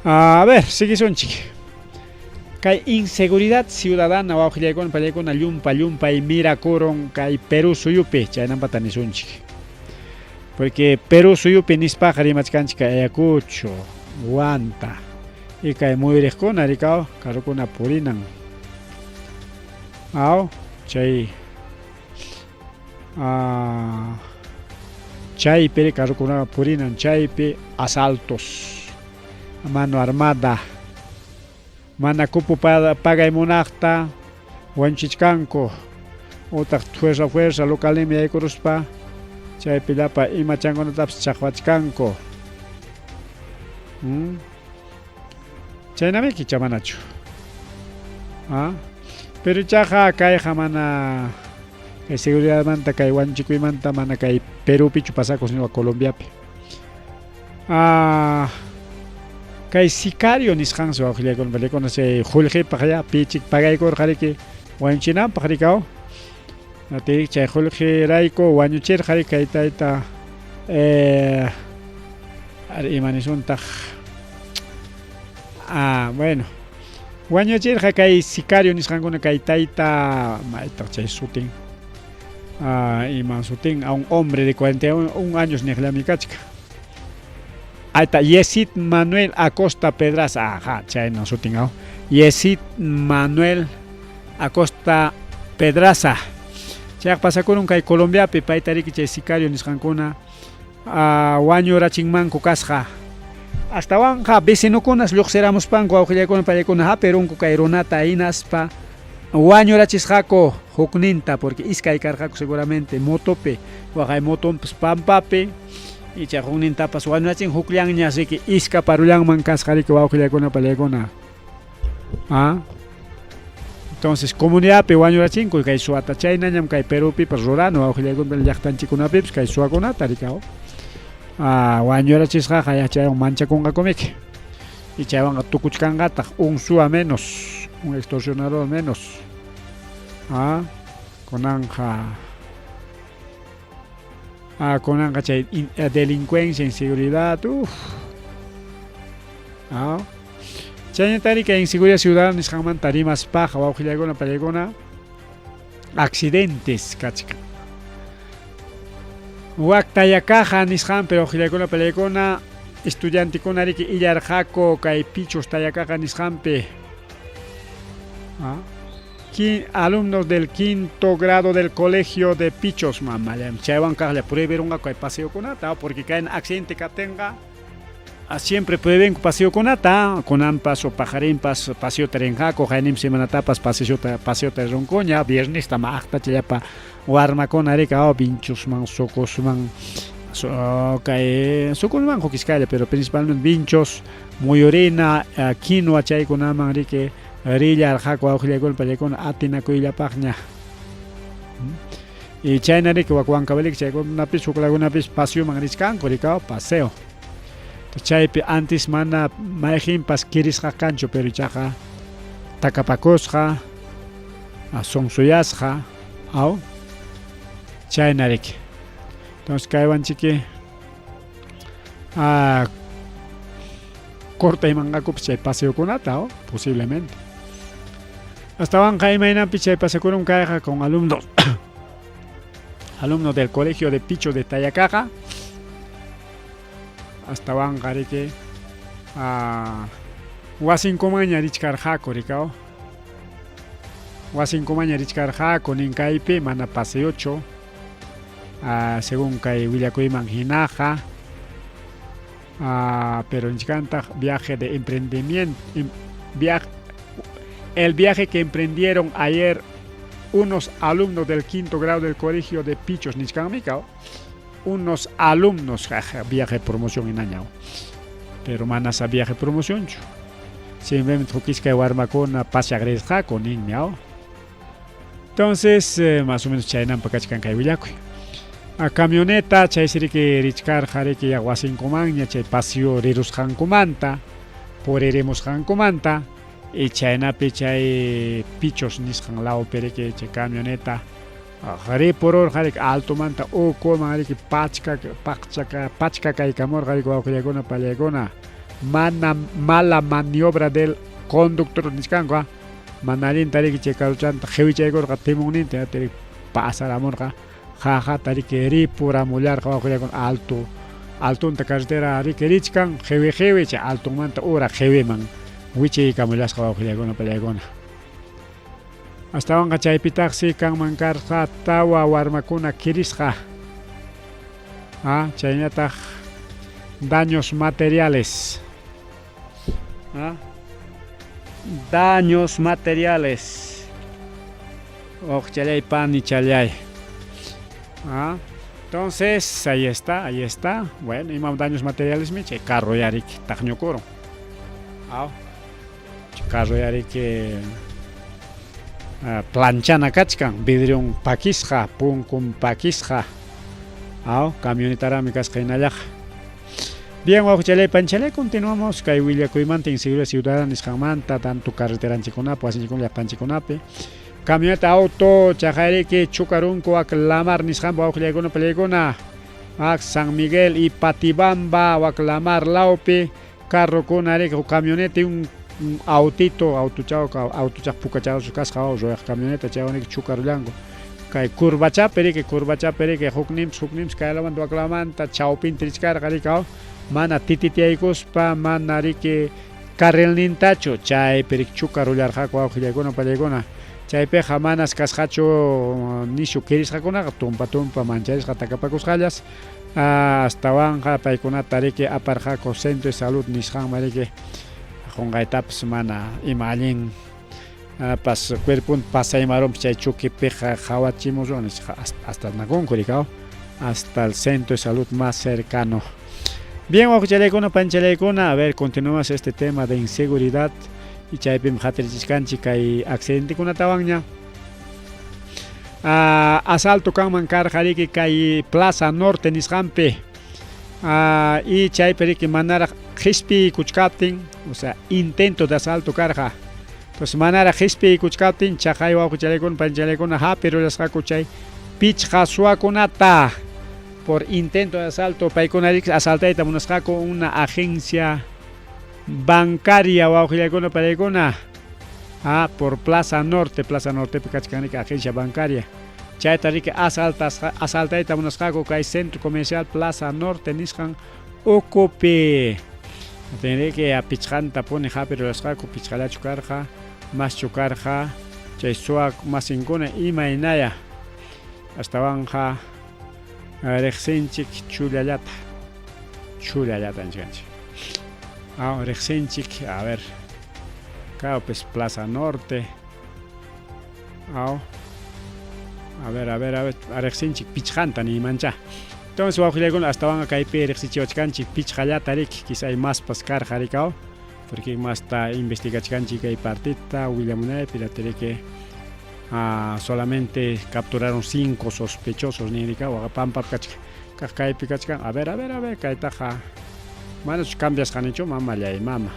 a ver sigisunchik kay inseguridad ciudadana wawqillaykuna pallaykuna llumpa y mirakurun kay Perú suyupi chaynampata nisunchik porque Perú suyupi nispaqa rimachkanchik Ayacucho Huanta y kay muyriqkuna rikaw karukuna purinan chay chaypi karukuna purinan chaypi asaltos mano armada mana kupu pagay munaqta wanchichkanku utaq fuerza localmi yaykuruspa chaypi llapa ima chankunatapas chaqwachkanku. Chaynamiki chamanachu. Pero chaqa kayqa mana kay seguridadmanta kay wanchikuymanta mana kay Perupichu pasakus sino Colombiapi. Kay sicario nisqansu awqillaykuna pallaykuna chay qullqipaq ya pichik pagaykurqariki wañuchinanpaq rikaw. Chay qullqirayku wañuchirqari kay tayta imanisuntaj bueno wañuchirqa kay sicario nisqankuna kay tayta maytaq chay sutin ima sutin a un hombre de 41 años niqllami kachka. Ayta Yesid Manuel Acosta Pedraza, chayna sutin aw. Yesid Manuel Acosta Pedraza. Chayqa pasakurun kay Colombiapi paytariki chay sicario nisqankuna wañurachinmanku kasqa. Astawanqa vecinukunas lluqsiramuspanku awqillaykuna pallaykuna hapirunku kay runata hinaspa wañurachisqaku hukninta porque iskay karqaku seguramente motopi waqay motonpas pampapi y chay huknintapas wañurachin hukllaña asiki iska parullanman kasqariki wawqillaykuna pallaykuna. Entonces comunidadpi wañurachinku kay suwata chaynañam kay Perupipas rurano wawqillaykuna llaqtanchikunapipas kay suwakunata rikaw. Wañurachisqaqa yachaywan manchakunqakumiki y chaywanqa tukuchkanqataq un suwa menos, un extorsionador menos. Kunanqa chay delincuencia, inseguridad, chayñatari kay inseguridad ciudadana nisqanmanta rimaspaqa wawqillaykuna pallaykuna accidentes kachka. Wak Tayakaqa nisqanpi wawqillaykuna pallaykuna estudiantikunariki illarqaku kay Pichos Tayakaqa nisqanpi alumnos del quinto grado del colegio de Pichos mamallam chaywan kaqlla prohibirunqa kay paseokunata porque kayn accidente katinqa siempre prohíben paseokunata kunanpas o pajarinpas paseota rinqaku haynim semanatapas paseota rinkuña viernesta maqta chayapa warmakuna rika vinchosman socosman kay socosman hukisqalla pero principalmente vinchos muyurina quinoa chaykunaman riki rillarqaku awqillaykuna pallaykuna atinakuyllapaqña y chayna riki wakwankawaliki chaykunapis huklakunapis paseoman riskanku rikaw paseo. Chaypi antes mana mayjinpas kirisqa kanchu pero chaqa takapakusqa sonsuyasqa chaynarik. Entonces kaywanchiki cortaymanqakupas chay paseokunata posiblemente. Astawanqa imaynanpi chay paseokunaman kayqa con alumnos alumnos del colegio de Pichos de Tayakaqa. Astawanqa riki wasinkumaña richkarqaku rikaw. Wasinkumaña richkarqaku ninkaypi mana paseocho según kay willakuyman hinaqa pero nichkantaq viaje de emprendimiento el viaje que emprendieron ayer unos alumnos del quinto grado del colegio de Pichos nichkanmika unos alumnos viaje de promoción en año pero manas a viaje de promoción simplemente hukisca warmakuna pase agresja con niño. Entonces más o menos chaynan pakachkan kay willakuy a camioneta chay siriki richkar jariki ya wasinkumanña chay paseo rirusqankumanta puririmusqankumanta y chaynapi chay Pichos nisqan lado periki chay camioneta Haripurur harik altumanta ukuman hariki pachka kaykamur harik wawqillaykuna pallaykuna mana mala maniobra del conductor niskanqa mana allinta riki chay carruchanta qhiwichaykurqa timunninta tarik pasaramurqa jaja tariki ripuramullarqa wawqillaykuna altunta carretera riki richkan qhiwi chay altumanta ura qhiwiman wichaykamullasqa wawqillaykuna pallaykuna. Astawanqa chaypitaqsi kanman karqa tawa warmakuna kirisqa chayñataq daños materiales daños materiales Ochalay pan y chalay. ¿Ah? Entonces, ahí está, ahí está. Bueno, y más daños materiales, mi che, carro yarik, tajño coro. ¿Ah? Carro yarik, planchana kachkan, vidrion pakisja, punkun pakisja. ¿Ah? Camionetara mi cascainalaj. Bien, Ochalay Panchalay, continuamos. Kay Willia Kuimanta, Inseguridad Ciudadana, Ishamanta, tanto carretera en Chiconapo, así como la Panchiconape. Camioneta auto, Chajaire que Chucarunco, Aclamar, Nishambo, Ochalay, Pelegona, San Miguel y Patibamba, Aclamar, Laupe, carro con areco, camioneta y un autito, autochao, pucachao, su casca, o camioneta, chao, Chucarulango. Kay curvacha pere que huknims kay lavando aclamanta chaupin trichkar garikao mana tititiaikuspa mana rike carrelnintacho chay perik chukarularja kwa ojillegona palegona chay peja manas kashacho nishu kirisjakuna tumpa mancharisja takapakusjallas hasta vanja paikunata rike aparjako centro de salud nisjan marike jongaitaps mana imalin pas cuerpo pasa y marom chay chuki peja jawachimos hasta Nagón Curicao, hasta el centro de salud más cercano. Bien, Ochalekona, Panchalekona, a ver, continuamos este tema de inseguridad y chaypim hatrichiscanchica y accidente con tabaña. Asalto kan jariki kay Plaza Norte nishampe y chayperiki manara hispi kuchkaptin, o sea, intento de asalto carja. Pues manara hispi kuchkaptin chajay wa kuchalekon panchalekon pero las hakuchay pichja suakunata por intento de asalto paikonarix asaltaita munasjako una agencia bancaria wa kuchalekon parekona por Plaza Norte picachcanica agencia bancaria chaytarike asaltaita munasjako kay centro comercial Plaza Norte nisjan ocupe tendré que a pichjanta pone pero las hako pichjala chukarja más chukarja chay suak más inguna imaynaya hasta banja rexenchik chulayata enganche rexenchik a ver acá pues Plaza Norte a ver rexenchik pichjanta ni mancha entonces hasta van a caer rexenchik pichjalata rik quizá hay más pascar jaricao porque más está investigando que hay partita William Munay piratería que solamente capturaron 5 sospechosos ni indicado pampa kachkai pikachkan a ver kaitaja manos cambias han hecho mama ya mama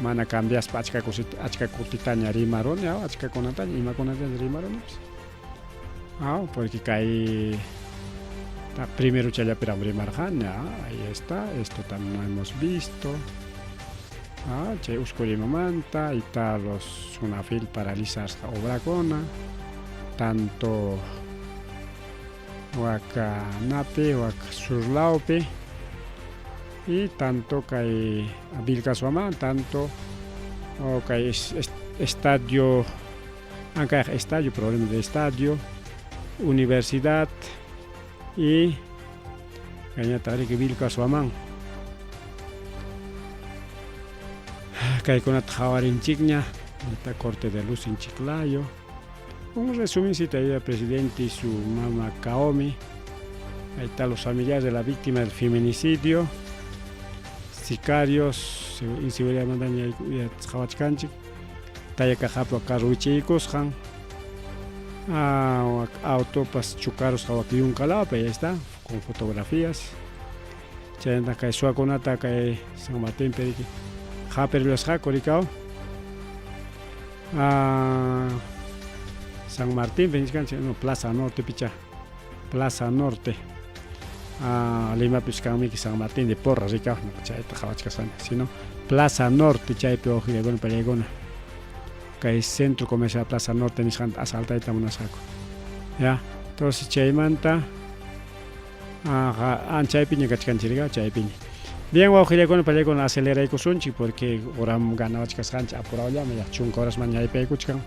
mana cambias pachka kutitaña rimaron ya achka konataña ima konataña rimaron porque cae primero chaya pero rimarjan ahí está esto también lo hemos visto. Chay uskurimamanta y tal los sunafil paralizas obrakona tanto wakanape surlaupe y tanto kay Vilcasuama tanto kay estadio problema de estadio universidad y kañatari que Vilcasuama kay kunat jawarinchikña esta corte de luz en Chiclayo un resumen cita ahí del presidente y su mamá Kaomi ahí están los familiares de la víctima del feminicidio sicarios inseguridad mandaña y jawachkanchik taya kajapo karuichikosjan autopas chucaros jawakiyun kalapa ahí está con fotografías chayanta kay suakunata kay San Martín periki pero los Jacoricao San Martín Plaza Norte picha Plaza Norte Lima Piscami San Martín de Porras Ricao sino Plaza Norte chaype ojillegona pelegona que es centro comercial Plaza Norte nishan asalta y tamunasaco ya entonces chaymanta chaypiña kachkanchiriga chaypiña. Bien, con el acelera y cosunchi porque oram ganaba chicas cancha apurado ya me ya 5 horas mañana y pecuchkan.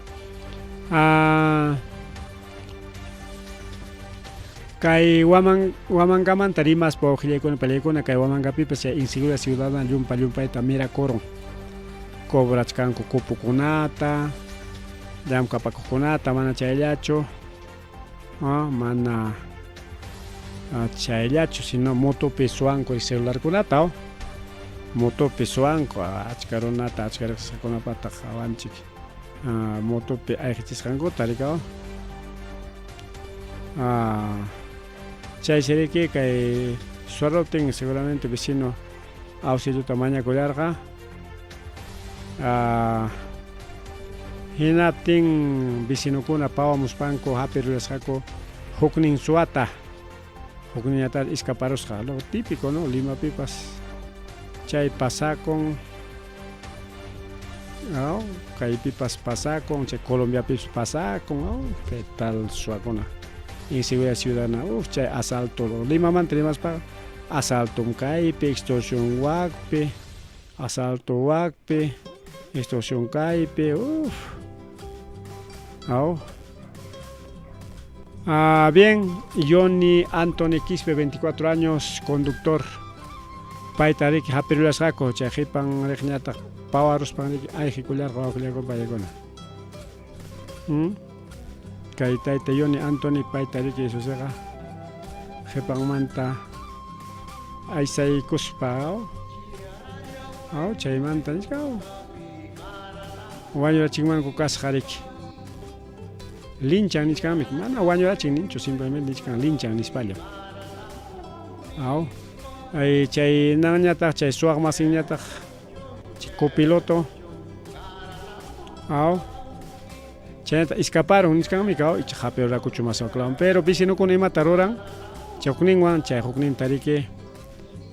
Kay waman gaman tarimas po con el pelecona kay waman gapi pues insegura ciudadana yumpa y tamira coro. Cobrachkan kupukunata llamkapakuqkunata mana chayllachu, mana chayllachu, sino motopi suwanku celularkunata, motopi suwanku achka runata achka riqsisqakunapata hawanchik motopi ayqichisqankuta rikaw. Chay siriki kay suaruptin seguramente vecino auxiliota mañakullarqa, hinaptin vecinokuna pawamuspanku hapi rurasqaku huknin suwata, hukniñata escaparusqa, lo típico, ¿no? Limapipas chay pasakun, kaypipas pasakun, chay Colombiapipas pasakun, qué tal suwakuna. Inseguridad ciudadana, chay asalto, Limamanta rimaspa asalto kaypi, extorsión wakpi, asalto wakpi, extorsión kaypi, bien, Johnny Anthony Quispe, 24 años, conductor. Payta riki hapi rurasqaku, chay qipan riqñataq pawaruspan riki ayqikullarqa wawqillarqa paykuna. Kay tayta Johnny Anthony payta riki susiqa qipanmanta aysaykuspa, chaymanta nisqa wañurachikmanku kasqa riki. Linchan nisqanmi, mana wañurachin ninchu, simplemente nisqan linchan nispalla. Chay nanñataq chay suwaq masinñataq chay copiloto, chaynata escaparon nisqanmi icha hapi rurakuchu masawaqlawan, pero vecinokuna imata ruran chay hukninwan, chay hukninta riki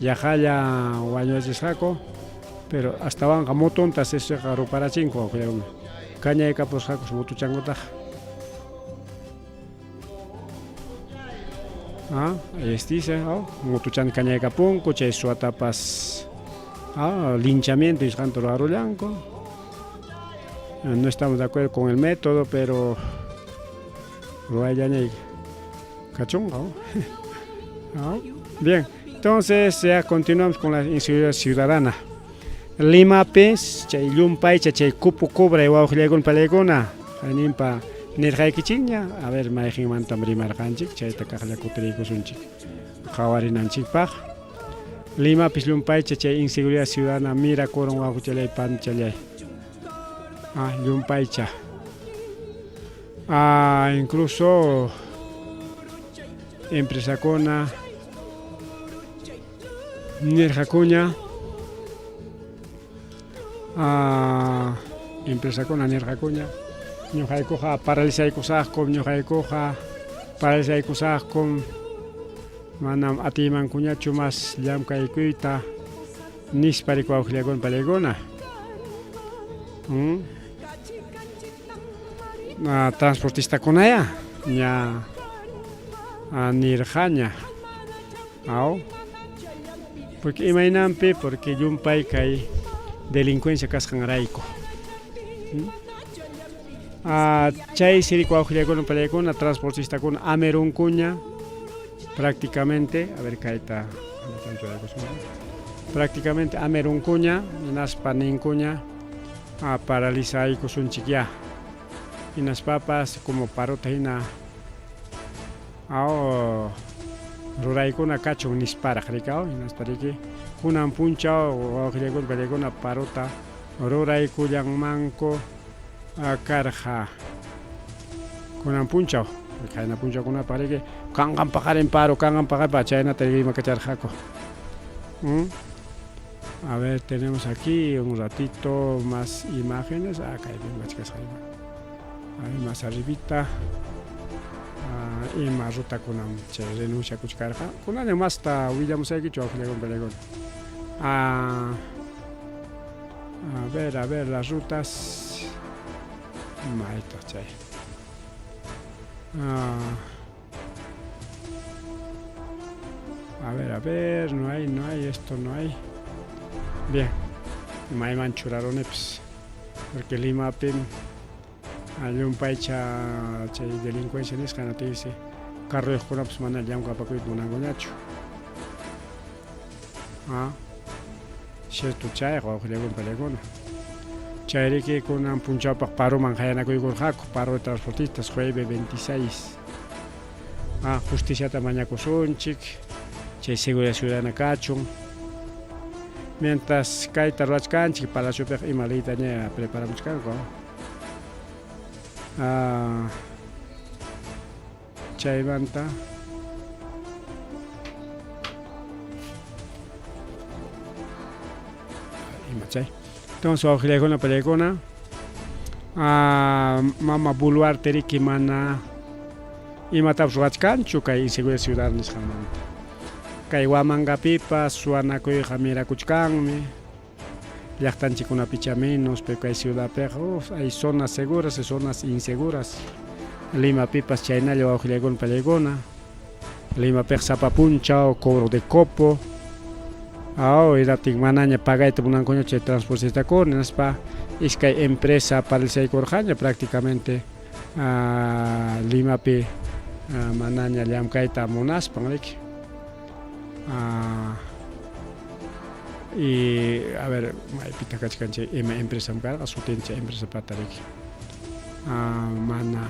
yaqalla wañurachisqaku, pero astawanqa motonta sisiqa ruparachinku wawqillaruna, kañaykapusqaku motuchankutaq. Estiza, motuchan kañaykapunku, chay suwatapas linchamiento nisqanta rurarullanku. No estamos de acuerdo con el método, pero ruayllañay kachunqa. Bien, entonces ya continuamos con la inseguridad ciudadana. Limapis chay llumpaycha chay kupu kubray wawqillaykuna palaykuna hayninpa nirqaykichikña, a ver mayqinmantam rimarqanchik, chayta kaqlla kutirikusunchik qawarinanchikpaq. Limapis llumpaycha chay inseguridad ciudadana mirakurun wawqichalay panchalay, llumpaycha, incluso empresakuna nirqakuña, empresakuna nirqakuña ñuqaykuqa paralizaykusaqkum, manam atimankuñachu mas llamkaykuyta nispa riki wawqillaykuna palaykuna. Transportistakunaya ña nirqaña, porque imaynanpi, porque llumpay kay delincuencia kasqanrayku. Chay siriki wawqillaykuna palaykuna transportistakuna amerunkuña prácticamente, a ver kayta prácticamente amerunkuña hinaspa ninkuña paralizaykusunchik ya, hinaspapas como parota hina ruraykuna kachun nisparaq rikaw, hinaspa riki kunan punchaw wawqillaykuna palaykuna parota ruraykullanmanku karqa kunan punchaw, qayna punchawkunapak riki kanqanpaq qarin paro, kanqanpaq chaynata rimakacharqaku. A ver, tenemos aquí un ratito más imágenes. Más arribita. Ima ruta kunam renuncia kuchkarqa. Kunaña masta willamusaykichu wawqillaykuna palaykuna. A ver las rutas. Mayta chay. A ver, no hay, esto no hay. Bien, mayman churaronepis, porque Limapin llumpaycha chay delincuencia nisqan dice carroyuqkunapas mana llamkapakuyta munankuñachu. Cierto chayqa wawqillaykuna palaykuna. Chayriki kunan punchawpaq paroman hayanakuykurqaku paro de transportistas jueves 26. Justiciata mañakusunchik chay seguridad ciudadana kachun. Mientras kayta ruachkanchik palaciopik imalita ña preparamuchkanku. Chaymanta imachay. Entonces wawqiykuna palaykuna mama buluarte riki mana imatapas ruachkanchu kay inseguridad ciudadana nisqanmanta. Kay Huamangapipas suwanakuyqa mirakuchkanmi llaqtanchikkunapicha menos pero kay ciudadpiqa hay zonas seguras y zonas inseguras. Limapipas chaynalla wawqiykuna palaykuna. Limapiqa sapa punchaw cobro de copo. Iratik manaña pagayta munankuña chay transportistakuna nispa iskay empresa paralizaykurqaña prácticamente Limapi manaña llamkayta munaspan riki. Y a ver, maypita kachkanchik ima empresa karqa sutincha empresa patariki. Mana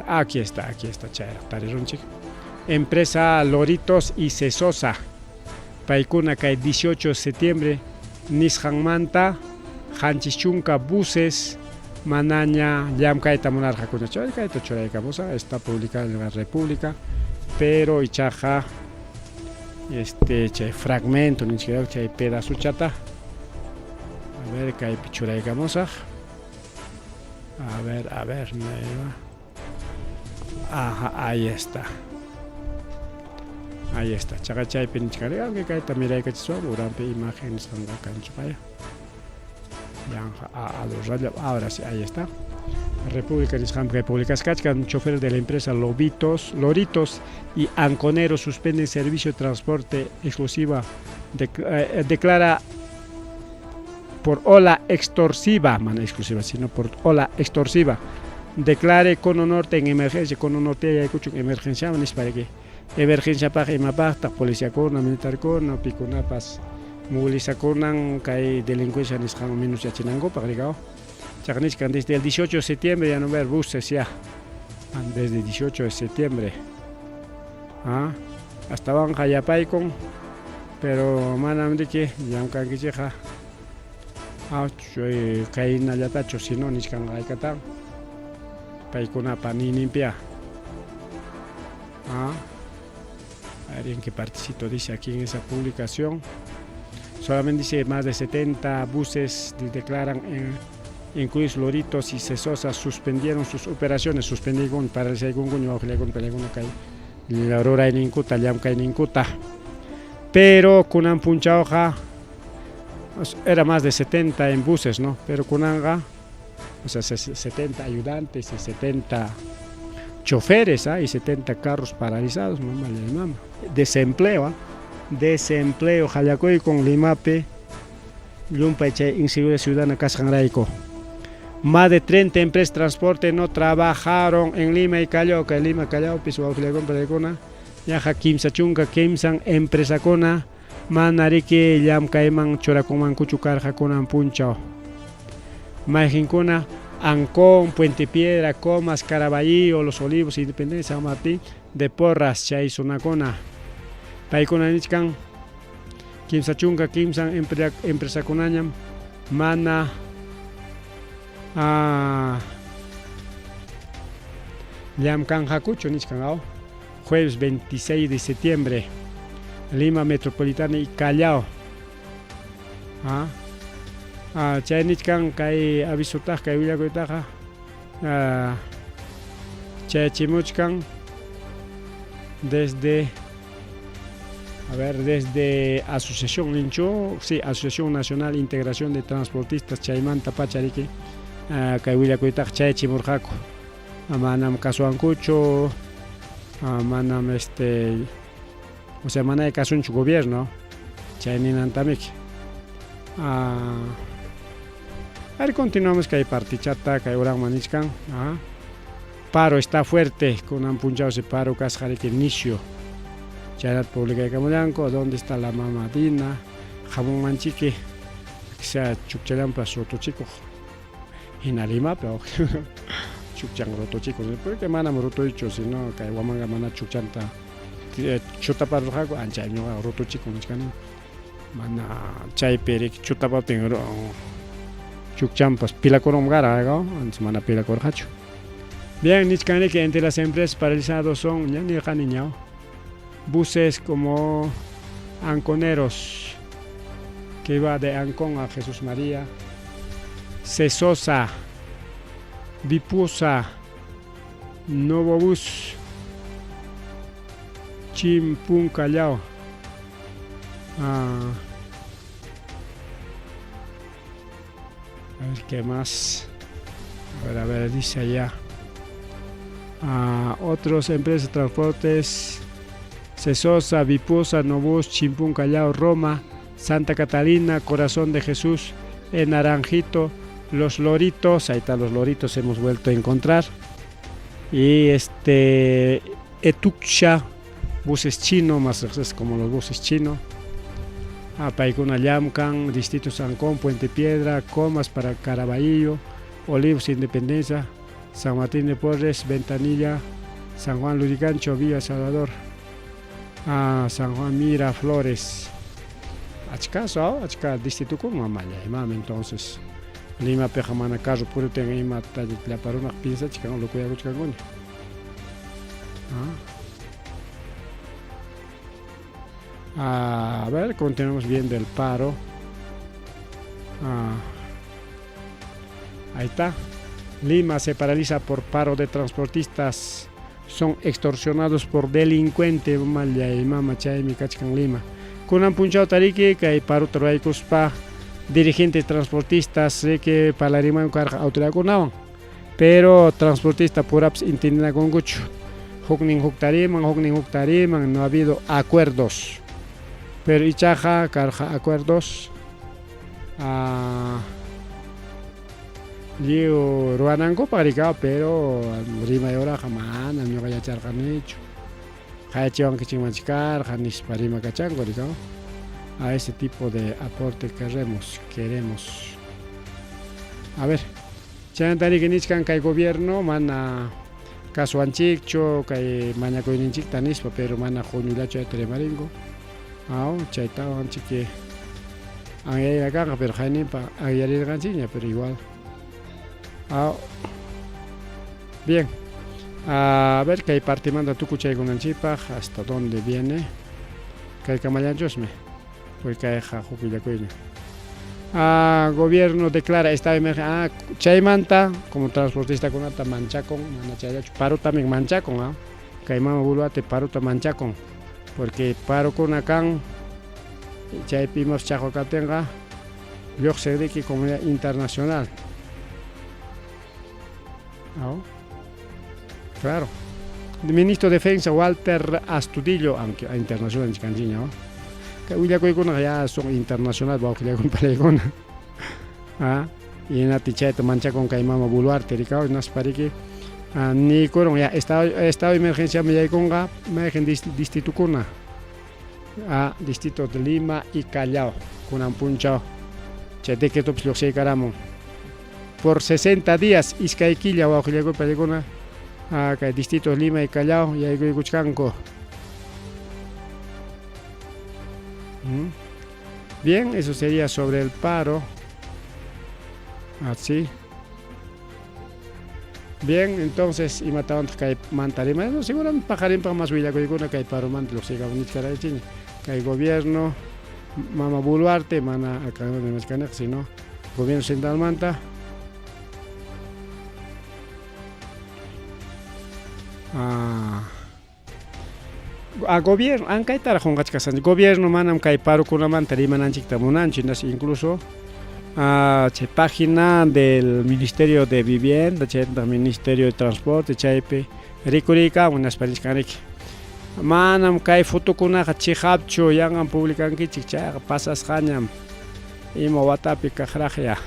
aquí está chayra tarirunchik. Empresa Loritos y Cesosa. Paykuna kay 18 de septiembre nisqanmanta hanchischunka buses manaña llamkayta munarqakuna chaykayta churaykamusa está publicado en la República pero ichaqa chay fragmento ninchik chay pedazuchata a ver kaypi churaykamusaq a ver ahí está. Ahí está, chaqachay pinchikariga que kayta miraykachiswan uranpi imágenes kanchu kaya. A los rayos, ahora sí, ahí está. República nisqanpi publicas kachkan choferes de la empresa Loritos y Anconero suspenden servicio de transporte exclusiva. Declara por ola extorsiva, no exclusiva, sino por ola extorsiva. Declare Cono Norte en emergencia, Cono Norte ya escucho emergencia, no es para qué. Emergencia para imapaqta policía kuna militar kuna pikunapas movilizakunan kay delincuencia nisqan minusyachinankupak rigao chaqnishkan desde el 18 de septiembre ya no ver buses ya desde el 18 de septiembre hasta van hayapaykun pero manamdiki llamkankichija kaynallatachu sino nishkan haykatan paykunapa nininpia a ver en qué partecito dice aquí en esa publicación. Solamente dice más de 70 buses declaran incluidos Loritos y Cesosa suspendieron sus operaciones. Suspendieron para el segundo año la aurora en Incuta, Llamca en Incuta. Pero Kunan Punchauja era más de 70 en buses, ¿no? Pero Kunanga, o sea, 70 ayudantes y 70 choferes y 70 carros paralizados, mamá. Desempleo, Jayacoy con Limape, Lumpache, inseguridad ciudadana Casjanraico. Más de 30 empresas de transporte no trabajaron en Lima y Callao, que Lima, Callao, Piso Pelecona, Yaja Kimsa Chunga, Kimsan, empresa Cona, Manarique, Yam Caiman, Choracoman, Cuchucar, Jaconan, Punchao. Majincona, Ancón, Puente Piedra, Comas, Caraballo, Los Olivos, Independencia, San Martín, de Porras, Chaizonacona. Paikona Nichkan, Kimsa Chunga, Kimsan, empresa Conanyam, Mana, Llamkan Hakucho, Nichkan, jueves 26 de septiembre, Lima Metropolitana y Callao. Chay Nichkan, Kai Avisotaj, Kai Villagoitaja, Chay Chimuchkan, desde Asociación Incho, sí, Asociación Nacional Integración de Transportistas Chaymanta Pachariki, Kaiwilla Kuitak Chay Chimurjaco, Manam Casuancucho, Manam o sea, Mana de Casuncho Gobierno, Chayninantamik. A ver, continuamos que hay partichata, que hay orang manichkan. Paro está fuerte, con un punchado se paro casjariki inicio. Charat pública de Camulanco, ¿dónde está la mamadina? Jamón manchique, sea chukchalampas rotochikuq hina Limapi chukchan rotochikuq porque manam rotoychu sino kay wamanqa mana chukchanta chutapa ruhaku ancha ñuqa rotochikuq nishkani mana chaypi chutapaptin chukchampas pilakurunqara antes mana pilakurqachu. Bien, nishkani que entre las empresas paralizadas son ya nirqani ñaw buses como Anconeros que va de Ancón a Jesús María, Cesosa, Vipusa, Novobús, Chimpún Callao, a ver qué más, a ver, dice allá, otras empresas de transportes, Cesosa, Vipusa, Novobús, Chimpún Callao, Roma, Santa Catalina, Corazón de Jesús, en Naranjito, Los Loritos, ahí están los Loritos, hemos vuelto a encontrar, y Etuksha, buses chinos, más es como los buses chinos, Paikuna Llamcan, Distrito Sancón, Puente Piedra, Comas para Caraballo, Olivos Independencia, San Martín de Porres, Ventanilla, San Juan Lurigancho, Villa Salvador, San Juan Miraflores, achka distrito con mamaya imam entonces Lima pejamana carro puro tenga ima la paruna piensa chica no lo cuida chica coño. A ver, continuamos viendo el paro. Ahí está. Lima se paraliza por paro de transportistas. Son extorsionados por delincuentes. Malla y mama chay mi cachcan Lima. Kunan punchao tariki kay paro trabaykuspa dirigentes transportistas que palariman carga autoridad kunawan. Pero transportista puraps intendina con gucho. Huknin huktariman no ha habido acuerdos. Pero ichaja carga acuerdos. Liu ruanango paricao pero rima yora jamana no vaya charganicho. Hayachiwan kichimanchikar hanis parima kachango ricao. A ese tipo de aporte queremos. A ver, chantari que nichkan kay gobierno mana kasuanchikcho kay mañakoyninchik tanispa pero mana joñulacho tremaringo. Chaytawan chique angayagaga pero janipa agayarirganchiña pero igual. Bien. A ver que hay parte manda tu cuchay con anchipa hasta dónde viene. Que hay camayanchosme. Porque hay jajuquillacoyne. Gobierno declara estado de emergencia. Chaymanta como transportista con alta manchacon. Paro también manchacon. Caimama buluate paro ta manchacon. Porque paro con acá. Chaypimos chajo catenga. Yo sé de que comunidad internacional. Claro. El ministro de Defensa Walter Astudillo, aunque internacional en Chicanchiña, que ya son internacionales, bajo que con Palegona. Y en la ticheta mancha con Caimama Buluarte, Ricao, y nas para que ni corón ya estado de emergencia me llega con distrito Cuna, distrito de Lima y Callao, con un punchao, chete que tops lo se caramo. Por 60 días, Izcaiquilla, bajo que con Palegona. Acá distrito Lima y Callao y ahí Cuchcanco. Bien, eso sería sobre el paro. Así. Bien, entonces y mataban que mantarima, no seguramente pajarín para más huilla con que hay paro mant lo siga bonito cara de China. Que hay gobierno mama Buluarte, mana acá no de Mezcanex, sino gobierno central manta. Gobierno, aunque hay gobierno manam kay paro kuna man tarima nanchik tamunanchinas incluso página del Ministerio de Vivienda, Ministerio de Transporte, chaype rikurika unas pariscanek manam kay foto kuna chihapcho yangan publicanki chicha pasas hañam ima watapi kajraja.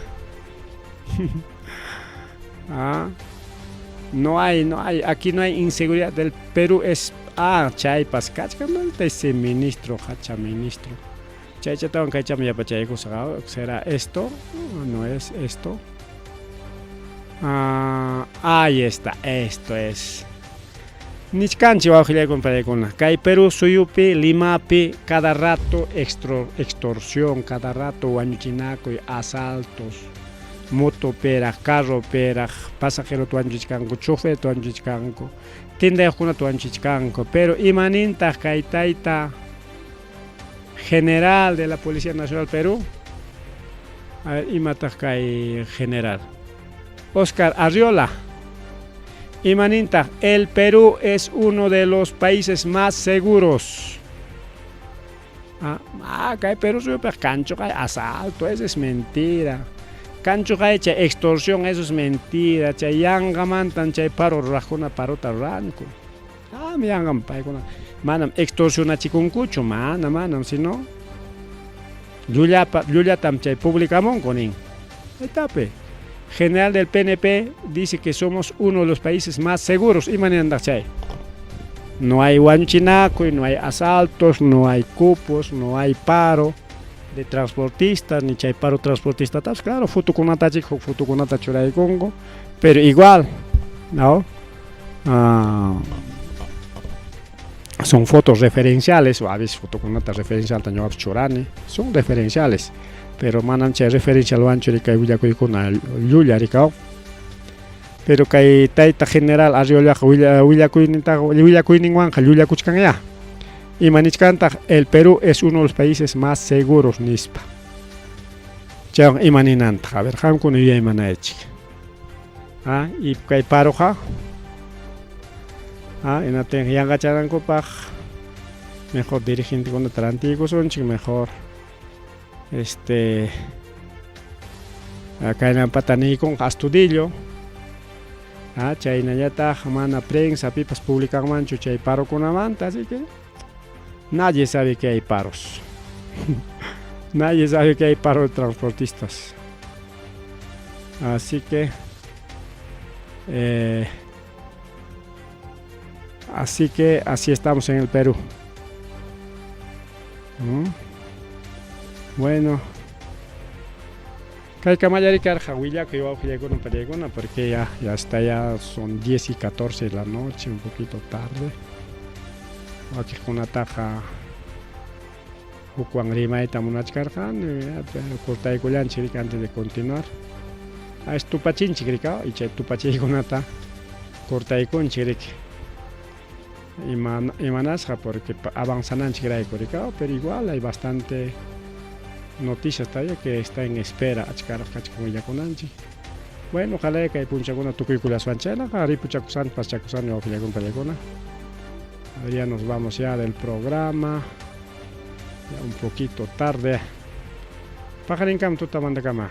No hay, aquí no hay inseguridad del Perú es Chaypas, cachcamante ese ministro, hacha ministro. Chaychatawan kaycham yapachaykusqa. ¿Será esto? No es esto. Ahí está, esto es. Nichkanchi wawqillaykum paykuna. Kay Perú suyupi, Limapi, cada rato extorsión, cada rato wañuchinakuy, asaltos, moto peraj, carro peraj, pasajero tuanchichkanku, chofer tuanchichkanku, tindayuqkuna tuanchichkanku, pero imanintaq kay tayta general de la Policía Nacional Perú, a ver, imataq kay general Oscar Arriola. Imaninta, el Perú es uno de los países más seguros. Acá el Perú es cancho, asalto, eso es mentira. Cancho, extorsión, eso es mentira. Chay yanga mantan, chay paro rajuna parota ranco. Mi yangam paikuna. Manam extorsiona chikunkucho, manam, si no. Yulia tam chay publicamon conin. Etape. General del PNP dice que somos uno de los países más seguros. No hay huanchinaco, no hay asaltos, no hay cupos, no hay paro de transportistas, ni hay paro transportista. Claro, futukunata chico, futukunata churay Congo, pero igual, ¿no? Son fotos referenciales, o a veces futukunata referencial taño chorani, son referenciales. Pero manan chay referencia al ancho de kay willakuykuna llulla rikao. Pero kay tayta general arriolla willakuyninwanqa llullakuchkanya. Y manichkanta, el Perú es uno de los países más seguros nispa. Chay imaninanta, a ver, hamkuna yuyaymanaychik. Y kay paroja. Enaten yangacharankopak. Mejor dirigente con tarantigo sonchik mejor. Acá en Pataní con Astudillo, Chaynayata, Jamana prensa, pipas publican mancho, chay paro con amanta, así que nadie sabe que hay paros. Nadie sabe que hay paro de transportistas. Así que así estamos en el Perú. Bueno, porque ya está, ya son 10 y 14 de la noche, un poquito tarde. Aquí con una taja Juan Rima y Tamunachkarjan, corta y colán chirica antes de continuar. Es tupachín chirica y che tupachi con ata corta y con chirica. Y manasja porque avanzan chirica, pero igual hay bastante noticias todavía que está en espera. Bueno, ojalá que hay punchaguna tucuicula suanchela, cari puchacusan, paschacusan, o filagun pelegona. Ya nos vamos ya del programa. Ya un poquito tarde. Pajarin cam, tu tamanda cama.